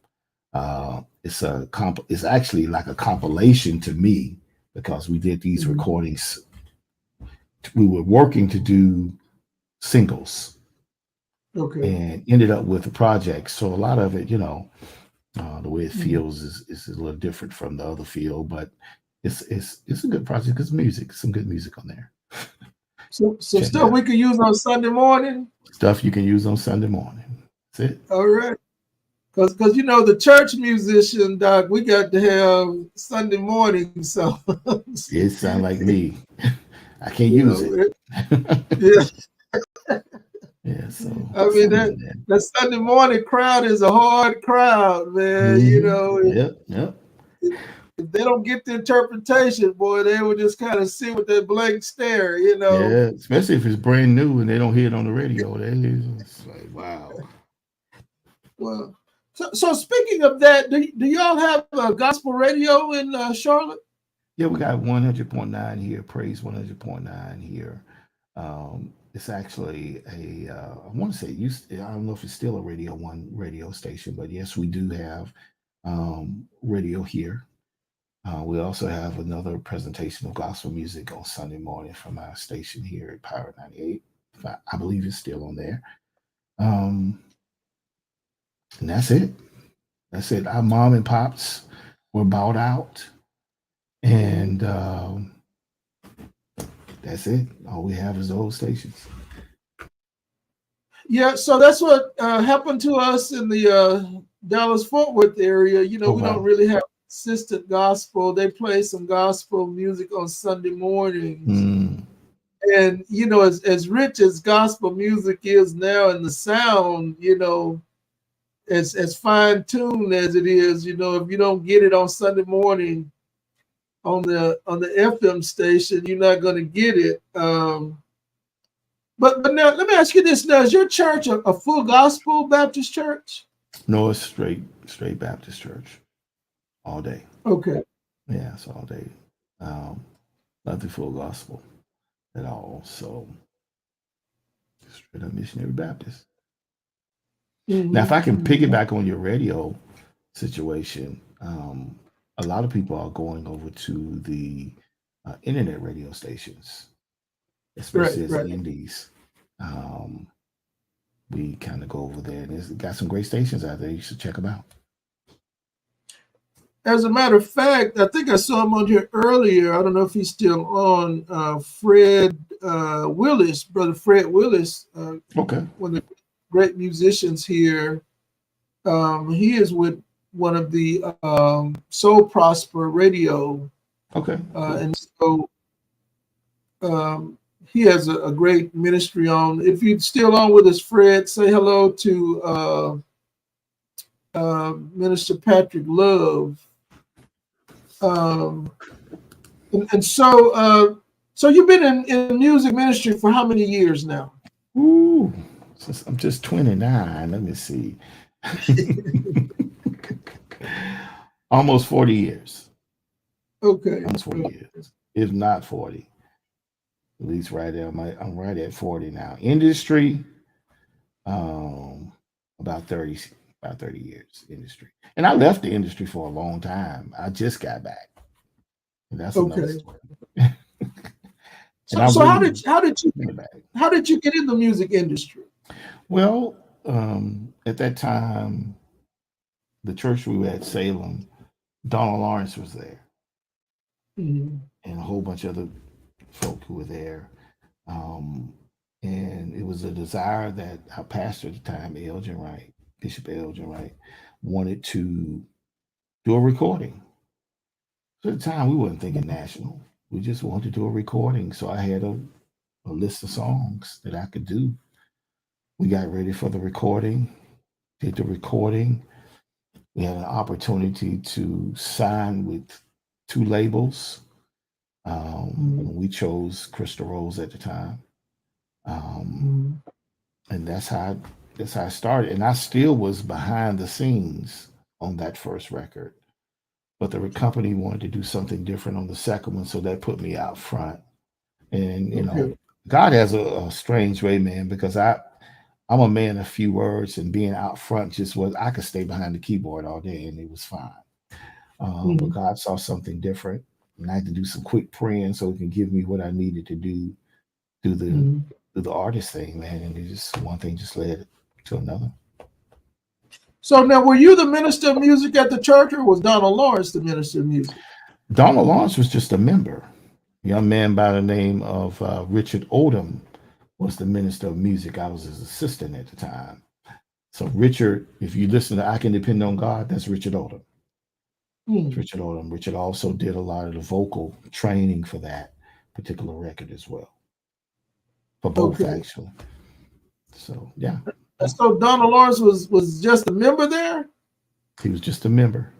It's actually like a compilation to me because we did these recordings. We were working to do singles. Okay. And ended up with a project. So a lot of it, you know, the way it feels is a little different from the other feel, but it's a good project because music, some good music on there. So stuff we can use on Sunday morning. Stuff you can use on Sunday morning. That's it. All right. Because you know the church musician, Doc, we got to have Sunday morning. So it sounds like me. I can't use it. Yeah. Yeah, so I mean that Sunday morning crowd is a hard crowd, man. You know, yep. If they don't get the interpretation, boy, they will just kind of sit with that blank stare, you know. Yeah, especially if it's brand new and they don't hear it on the radio. It's like, wow. Well, so speaking of that, do y'all have a gospel radio in Charlotte? Yeah, we got 100.9 here, Praise 100.9 here. It's actually I want to say I don't know if it's still a Radio 1 radio station, but yes, we do have radio here. We also have another presentation of gospel music on Sunday morning from our station here at Power 98. I believe it's still on there. And that's it. That's it. Our mom and pops were bought out. And that's it. All we have is those stations. Yeah, so that's what happened to us in the Dallas-Fort Worth area. You know, we don't really have consistent gospel. They play some gospel music on Sunday mornings. And, you know, as rich as gospel music is now and the sound, you know, as fine-tuned as it is, you know, if you don't get it on Sunday morning on the FM station, you're not going to get it. But now let me ask you this: now, is your church a full gospel Baptist church? No, it's straight Baptist church, all day. Okay. Yeah, it's all day. Not the full gospel at all. So straight up missionary Baptist. Now, if I can piggyback on your radio situation, a lot of people are going over to the internet radio stations, especially as indies. We kind of go over there, and it's got some great stations out there. You should check them out. As a matter of fact, I think I saw him on here earlier. I don't know if he's still on. Fred Willis, brother Fred Willis. Okay. One of the great musicians here. He is with one of the Soul Prosper radio Okay, cool. And so um, he has a great ministry on. If you're still on with us, Fred, say hello to Minister Patrick Love. Um, and so you've been in music ministry for how many years now? Ooh, since I'm just 29, let me see. Almost 40 years. Okay. Almost 40 years. If not 40. At least right there. I'm right at 40 now. Industry, um, about 30, about 30 years industry. And I left the industry for a long time. I just got back. And that's another Okay. story. And So I so how really did how did you went back. how did you get in the music industry? Well, at that time, the church we were at, Salem, Donald Lawrence was there, Mhm. and a whole bunch of other folk who were there. Um, and it was a desire that our pastor at the time, Elgin Wright, Bishop Elgin Wright, wanted to do a recording. So at the time, we weren't thinking national. We just wanted to do a recording. So I had a list of songs that I could do. We got ready for the recording, did the recording. We had an opportunity to sign with two labels. Mhm. We chose Crystal Rose at the time. Um, Mhm. and that's how I started. And I still was behind the scenes on that first record, but the company wanted to do something different on the second one, so that put me out front. And Okay. God has a strange way, man, because I'm a man of few words, and being out front just was I could stay behind the keyboard all day and it was fine. But Mhm. God saw something different, and I had to do some quick praying so He can give me what I needed to do the Mhm. do the artist thing, man. And it just one thing just led to another. So now, were you the minister of music at the church, or was Donald Lawrence the minister of music? Donald Lawrence was just a member. A young man by the name of Richard Odom was the minister of music. I was his assistant at the time. So Richard, if you listen to "I Can Depend on God," that's Richard Odom. It's Hmm. Richard Odom. Richard also did a lot of the vocal training for that particular record as well, for both Okay. actually. So yeah, And so Donald Lawrence was just a member there. he was just a member.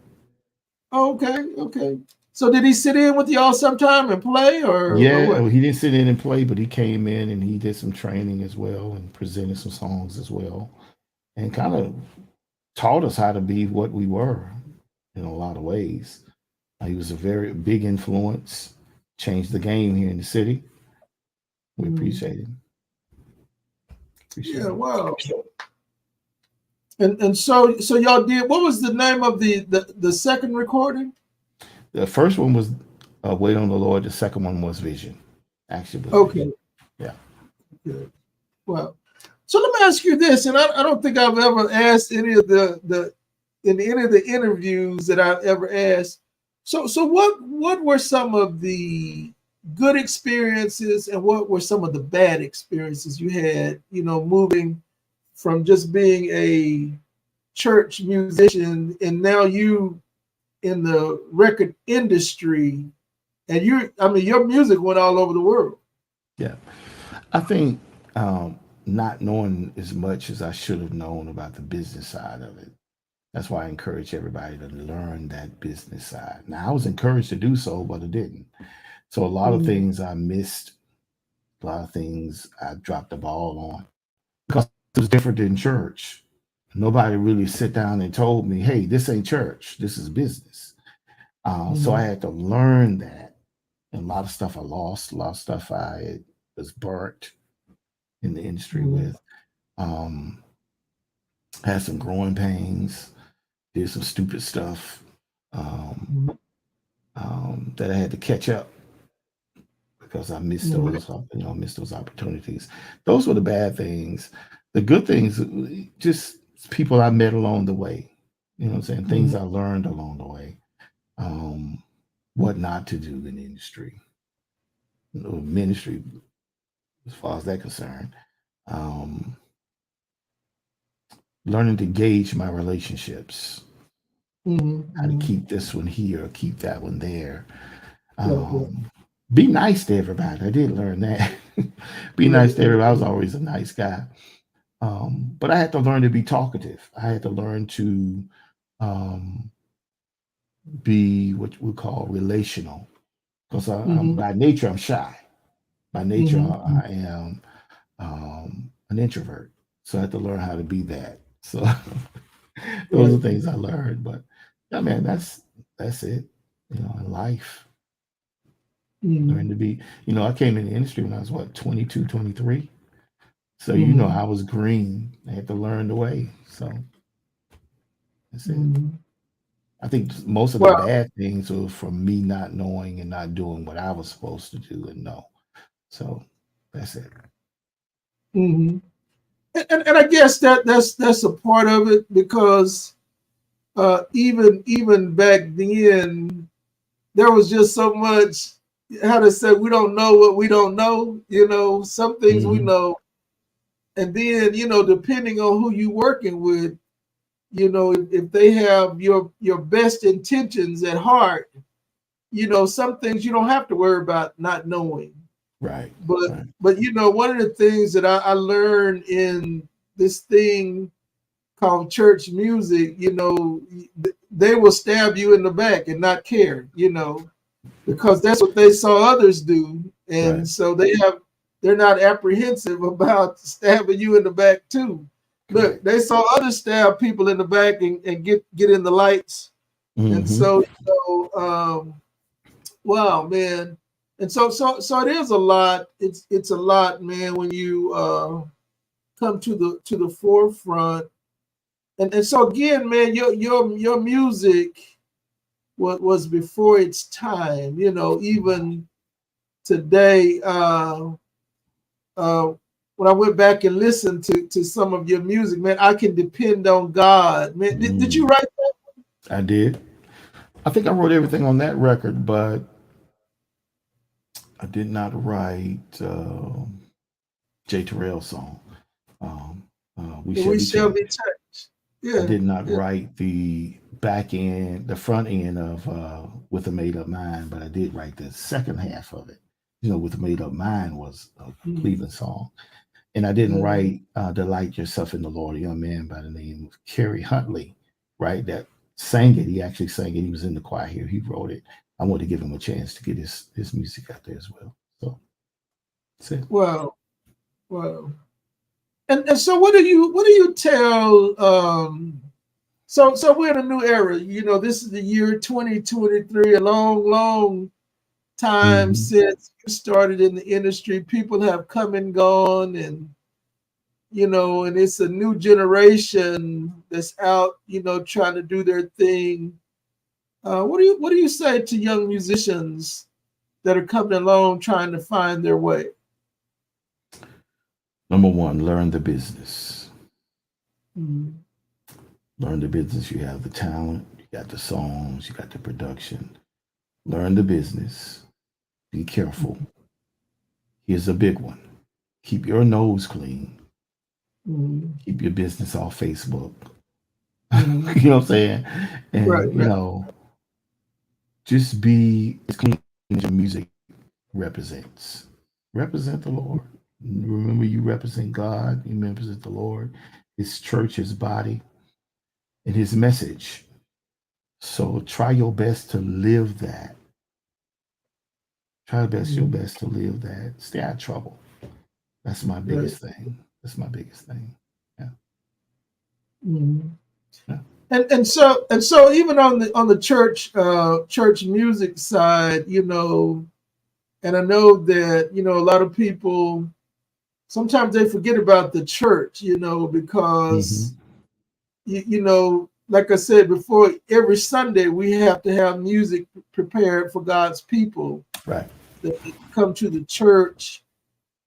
Okay. Okay. So did he sit in with y'all sometime and play, or Yeah, what? he didn't sit in and play, but he came in and he did some training as well and presented some songs as well, and kind of taught us how to be what we were in a lot of ways. He was a very big influence, changed the game here in the city. We Mhm. appreciate him. Appreciate Yeah. him. Wow. And so y'all did. What was the name of the second recording? The first one was "Wait on the Lord." The second one was "Vision." Actually, was "Vision." Okay. Yeah. Good. Well, so let me ask you this, and I don't think I've ever asked any of the in any of the interviews that I've ever asked. So what were some of the good experiences, and what were some of the bad experiences you had? Moving from just being a church musician, and now you in the record industry, and your music went all over the world. Yeah. I think not knowing as much as I should have known about the business side of it. That's why I encourage everybody to learn that business side. Now, I was encouraged to do so, but I didn't. So a lot of Mm, things I missed, a lot of things I dropped the ball on because it was different than church. Nobody really sit down and told me, "Hey, this ain't church. This is business." So I mm, had to learn that. And a lot of stuff I lost, a lot of stuff I was burnt in the industry mm, with. Um, had some growing pains, did some stupid stuff um, mm, that I had to catch up because I missed mm, missed those opportunities. Those were the bad things. The good things, just people I met along the way. You know what I'm saying? Things mm. I learned along the way. Um, what not to do in the industry, or ministry, as far as that concerned. Um, learning to gauge my relationships, Mhm, how to mhm, keep this one here, keep that one there. Yeah, yeah. Um, be nice to everybody. I did learn that. Be Right, nice to right. everybody. I was always a nice guy. But I had to learn to be talkative. I had to learn to um, be what we call relational because I'm Mm-hmm. by nature I'm shy. By nature Mm-hmm. I am an introvert. So I had to learn how to be that. So those are Right. things I learned. But yeah, man, that's it. You know, in life, Mm-hmm. learn to be. You know, I came in the industry when I was what 22, 23. So you know, Mm-hmm. I was green. I had to learn the way. So that's it. Mm-hmm. I think most of the Well, bad things were from me not knowing and not doing what I was supposed to do and know. So that's it. mm-hmm. And I guess that's a part of it because even back then there was just so much how to say we don't know what we don't know. Some things we Hmm. know, and then depending on who you working with, if they have your best intentions at heart, some things you don't have to worry about not knowing. Right. But Right. one of the things that I learned in this thing called church music, they will stab you in the back and not care, because that's what they saw others do, and Right. so they're not apprehensive about stabbing you in the back too. Look, Correct. they saw others stab people in the back and get in the lights, and Hmm. so wow, man, and so it is a lot. It's a lot, man, when you come to the forefront, and so again, man, your music was before its time. Even today, uh, when I went back and listened to some of your music, man, I can depend on God. Man, did you Mm. write that? I did. I think I wrote everything on that record, but I did not write Jay Terrell's song. Um, we That shall we be shall be changed. changed. I Yeah, did not yeah. write the back end, the front end of With a Made Up Mind, but I did write the second half of it. You know, With a Made Up Mind was a Mm, Cleveland song. And I didn't mm. write Delight Yourself in the Lord, a young man by the name of Kerry Huntley, right? That sang it. He actually sang it. He was in the choir here. He wrote it. I wanted to give him a chance to get his music out there as well. So that's it. Wow, wow. And so what do you tell so we're in a new era. This is the year 2023, a long time Hmm. since you started in the industry. People have come and gone, and it's a new generation that's out, trying to do their thing. What do you say to young musicians that are coming along trying to find their way? Number one, learn the business. Mm, Learn the business. You have the talent, you got the songs, you got the production. Learn the business. Be careful. Here's a big one. Keep your nose clean. mm, Keep your business off Facebook. mm. You know what I'm saying? Right, And, right. just be as clean as your music represents. Represent the Lord. Remember, you represent God, you represent the Lord, His church, His body, and His message. So try your best to live that. Try your Mm, best to live that. Stay out of trouble. That's my right. biggest thing. That's my biggest thing. Yeah. Mm. Yeah. And so even on the church music side, and I know that a lot of people sometimes they forget about the church, because Hmm. like I said before, every Sunday we have to have music prepared for God's people Right. that come to the church,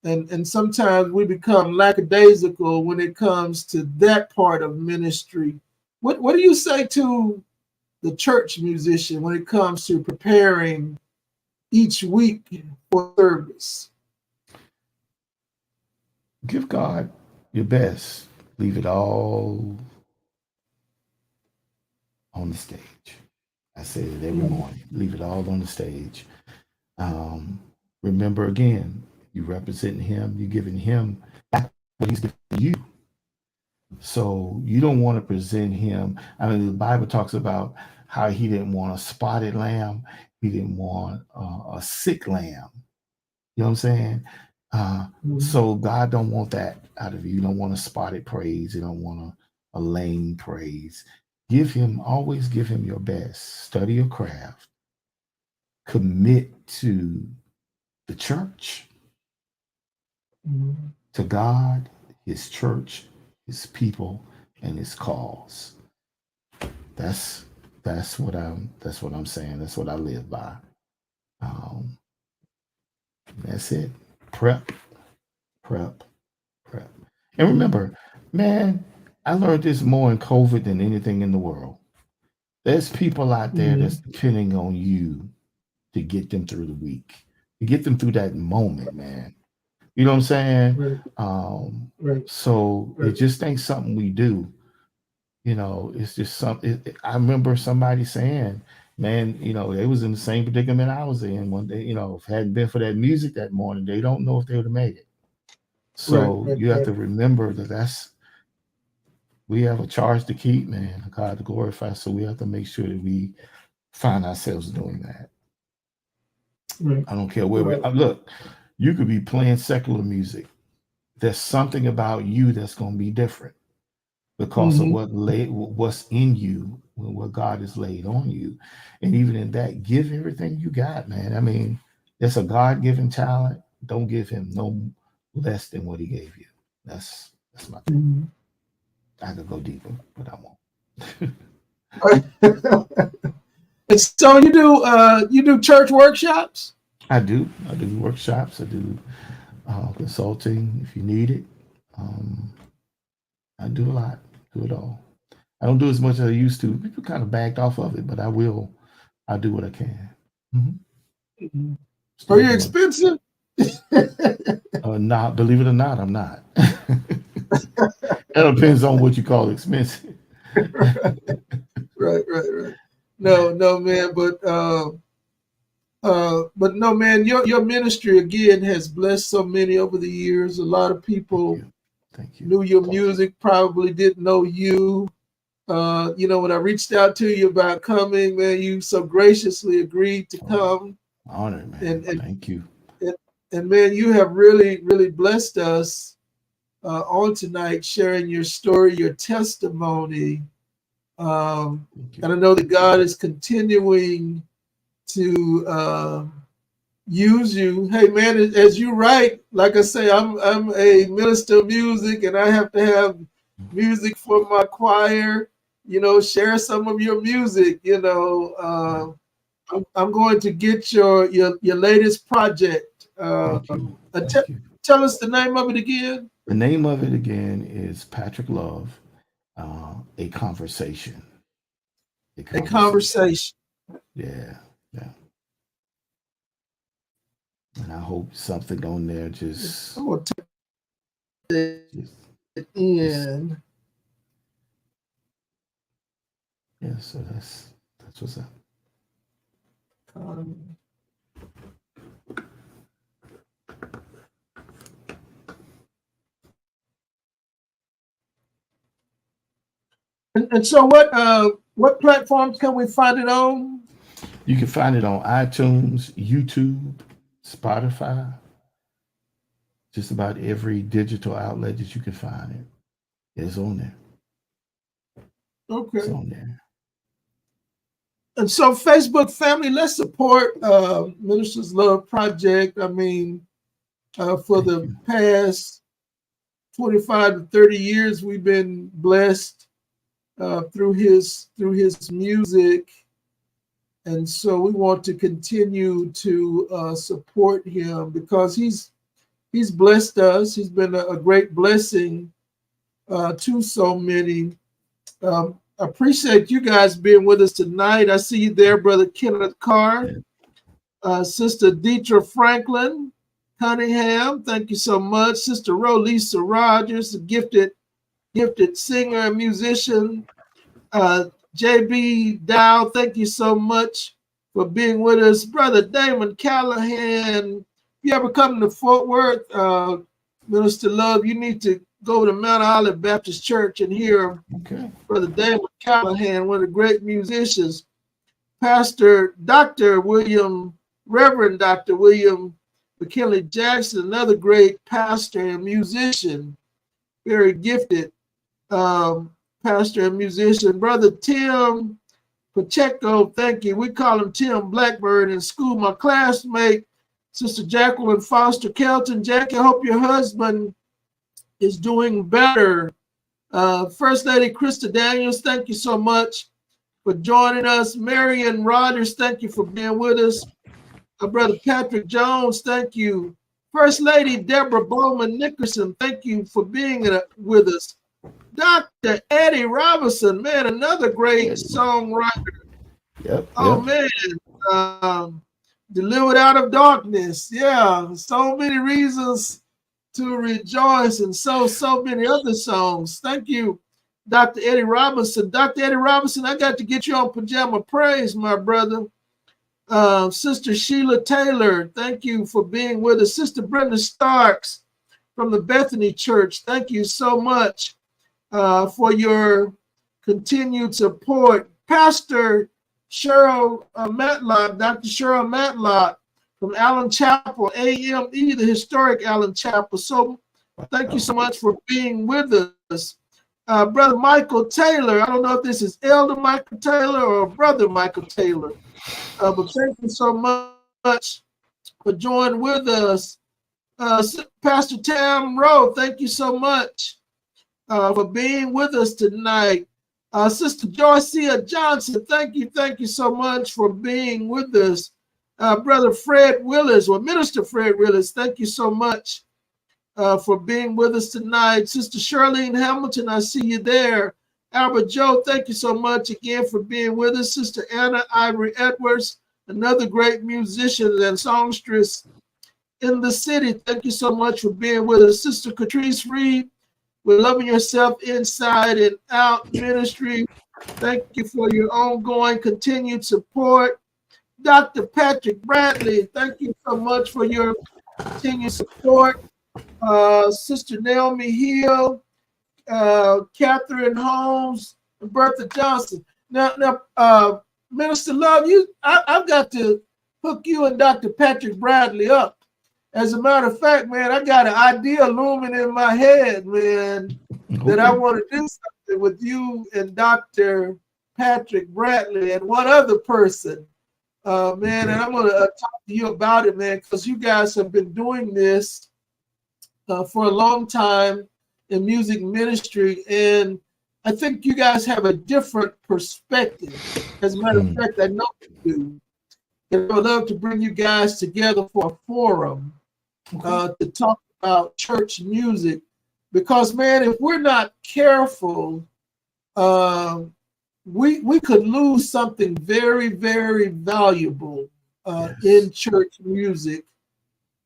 and sometimes we become lackadaisical when it comes to that part of ministry. What do you say to the church musician when it comes to preparing each week for service? Give God your best. Leave it all on the stage. I say it every Mm, morning. Leave it all on the stage. Um, remember again, you represent him, you're giving him back what he's giving you. So you don't want to present him. I mean, the Bible talks about how he didn't want a spotted lamb, he didn't want a sick lamb. You know what I'm saying? So God don't want that out of you. You don't want a spotted praise. You don't want a lame praise. Always give him your best. Study your craft. Commit to the church, to God, his church, his people, and his cause. That's that's what I'm saying. That's what I live by. Um, that's it. Prep, prep, prep. And remember, man, I learned this more in COVID than anything in the world. There's people out there that's depending on you to get them through the week, to get them through that moment, man. You know what I'm saying? Right. Right. So it Right. just ain't something we do. It's just something. I remember somebody saying, "Man, they was in the same predicament I was in one day. If it hadn't been for that music that morning, they don't know if they would have made it." Right. So Right. you have Right. to remember that we have a charge to keep, man, a God to glorify. So we have to make sure that we find ourselves doing that. Right. I don't care where we Right. look. You could be playing secular music. There's something about you that's going to be different because of what's in you, what God has laid on you. And even in that, give everything you got, man. I mean, it's a God-given talent. Don't give him no less than what he gave you. That's my thing. I could go deeper, but I won't. And so you do church workshops? I do. I do workshops. I do consulting if you need it. Um, I do a lot. Do it all. I don't do as much as I used to. People kind of backed off of it, but I will. I do what I can. Mhm. Are Still you doing. expensive? Not believe it or not, I'm not. It depends on what you call expensive. Right. Right. Right. No. No, man. But no, man. Your ministry again has blessed so many over the years. A lot of Thank people you. Thank you. knew your music, probably didn't know you. When I reached out to you about coming, man, you so graciously agreed to Oh, come, honored, man. and and Thank you. and, and man, you have really blessed us on tonight, sharing your story, your testimony, Thank you. and I know that God is continuing to use you. Hey, man, as you write, like I say, I'm a minister of music, and I have to have music for my choir. Share some of your music. Right. I'm going to get your latest project. Thank you. Uh, te- Thank you. tell us the name of it again. The name of it again is Patrick Love, a conversation. A A conversation. conversation. Yeah. Yeah. And I hope something on there I'm going to just, type it just in. yeah. So that's what's up. Um, and so, what platforms can we find it on? You can find it on iTunes, YouTube, Spotify, just about every digital outlet that you can find it is on there. It's Okay. on there. And so, Facebook family, let's support Ministers Love Project. I mean, for Thank the you. past 25 to 30 years, we've been blessed through his music, and so we want to continue to support him because he's blessed us. He's been a great blessing to so many. Appreciate you guys being with us tonight. I see you there, Brother Kenneth Carr, Yeah. Sister Deetra Franklin Cunningham. Thank you so much, Sister Rolisa Rogers, a gifted singer and musician. JB Dow, thank you so much for being with us. Brother Damon Callahan, if you ever come to Fort Worth, Minister Love, you need to go to Mount Olive Baptist Church and hear Brother Damon Callahan, one of the great musicians. Pastor Dr. William, Reverend Dr. William McKinley Jackson, another great pastor and musician, very gifted pastor and musician. Brother Tim Pacheco, thank you. We call him Tim Blackbird in school. My classmate, Sister Jacqueline Foster Kelton. Jackie, I hope your husband is doing better. First Lady Krista Daniels, thank you so much for joining us. Marion Rogers, thank you for being with us. Brother Patrick Jones, thank you. First Lady Deborah Bowman Nickerson, thank you for being with us. Dr. Eddie Robinson, man, another great songwriter. Man, Delivered Out of Darkness. Yeah, so many reasons to rejoice, and so many other songs. Thank you, Dr. Eddie Robinson. Dr. Eddie Robinson, I got to get you on Pajama Praise, my brother. Sister Sheila Taylor, thank you for being with us. Sister Brenda Starks from the Bethany Church, thank you so much for your continued support. Pastor Cheryl Matlock, Dr. Cheryl Matlock from Allen Chapel, AME, the historic Allen Chapel. So thank you so much for being with us. Brother Michael Taylor, I don't know if this is Elder Michael Taylor or Brother Michael Taylor, but thank you so much for joining with us. Pastor Tam Rowe, thank you so much for being with us tonight. Sister Joycia Johnson, thank you so much for being with us. Brother Fred Willis, or Minister Fred Willis, thank you so much for being with us tonight. Sister Charlene Hamilton, I see you there. Albert Joe, thank you so much again for being with us. Sister Anna Ivory Edwards, another great musician and songstress in the city, thank you so much for being with us. Sister Catrice Reed, we're Loving Yourself Inside and Out ministry. Thank you for your ongoing continued support. Dr. Patrick Bradley, thank you so much for your continued support. Sister Naomi Hill, Catherine Holmes, and Bertha Johnson. Now, Minister Love, I've got to hook you and Dr. Patrick Bradley up. As a matter of fact, man, I got an idea looming in my head, man, that I want to do something with you and Dr. Patrick Bradley and one other person, man, and I'm going to talk to you about it, man, because you guys have been doing this for a long time in music ministry, and I think you guys have a different perspective. As a matter of fact, I know you do. And I would love to bring you guys together for a forum to talk about church music, because, man, if we're not careful, we could lose something very, very valuable in church music,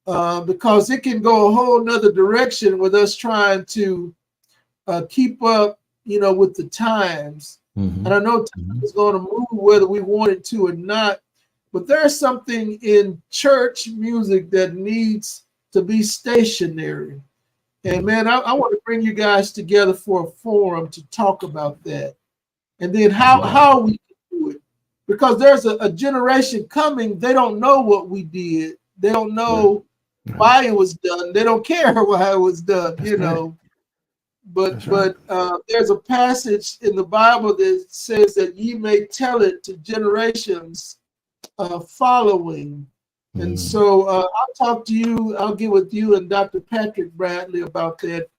because it can go a whole nother direction with us trying to keep up, with the times. And I know time is going to move whether we want it to or not, but there's something in church music that needs to be stationary. And man, I want to bring you guys together for a forum to talk about that. And then how we can do it. Because there's a generation coming, they don't know what we did. They don't know why it was done. They don't care why it was done, But there's a passage in the Bible that says that ye may tell it to generations following. And so I'll talk to you. I'll get with you and Dr. Patrick Bradley about that,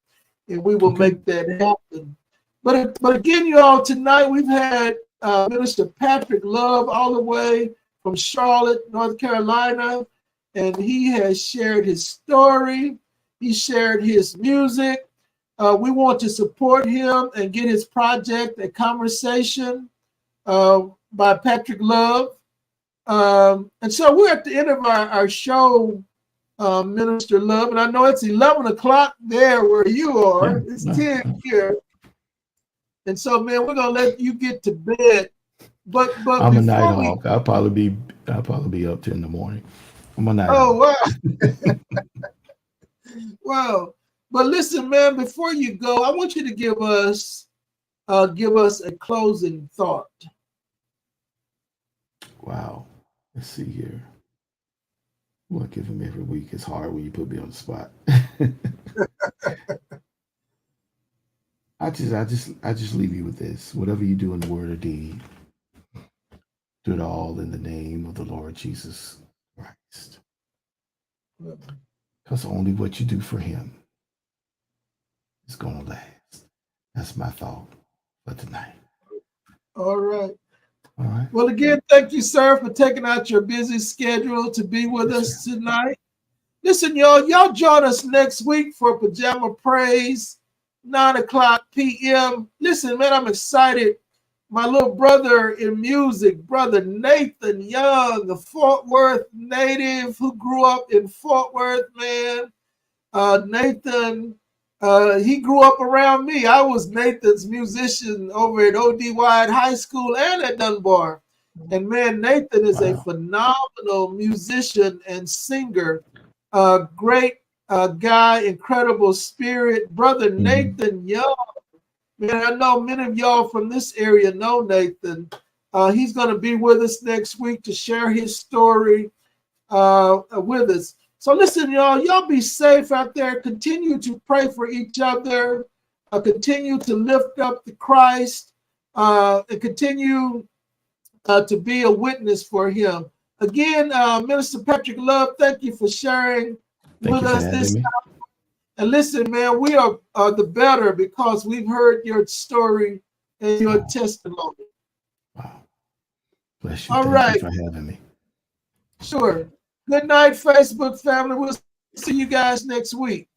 and we will make that happen. But again, you all, tonight we've had Minister Patrick Love all the way from Charlotte, North Carolina, and he has shared his story. He shared his music. We want to support him and get his project, A Conversation by Patrick Love. And so we're at the end of our show, Minister Love, and I know it's 11 o'clock there where you are. It's 10 here. And so, man, we're going to let you get to bed. But I'm a night before we, hawk. I'll probably be up till in the morning. I'm a night oh hawk. wow, wow. But listen, man, before you go, I want you to give us a closing thought. Wow. Let's see here. Well, I give him every week. It's hard when you put me on the spot. I just leave you with this. Whatever you do in the word or deed, do it all in the name of the Lord Jesus Christ. Because only what you do for him is gonna last. That's my thought for tonight. All right. All right. Well, again, thank you, sir, for taking out your busy schedule to be with Yes, sir. us tonight. Listen, y'all join us next week for Pajama Praise, 9 o'clock p.m. Listen, man, I'm excited. My little brother in music, brother Nathan Young, the Fort Worth native who grew up in Fort Worth, man. Nathan, he grew up around me. I was Nathan's musician over at O.D. Wide High School and at Dunbar. And man, Nathan is a Wow. phenomenal musician and singer. Great guy, incredible spirit. Brother Mhm. Nathan Young, man, I know many of y'all from this area know Nathan. He's going to be with us next week to share his story with us. So listen, y'all be safe out there. Continue to pray for each other. Continue to lift up the Christ and continue to be a witness for him. Again, Minister Patrick Love, thank you for sharing Thank with you for us having this. me. And listen, man, we are the better because we've heard your story and your Oh, testimony. wow. Bless you. All Thank you right, for having me. sure. Good night, Facebook family. We'll see you guys next week.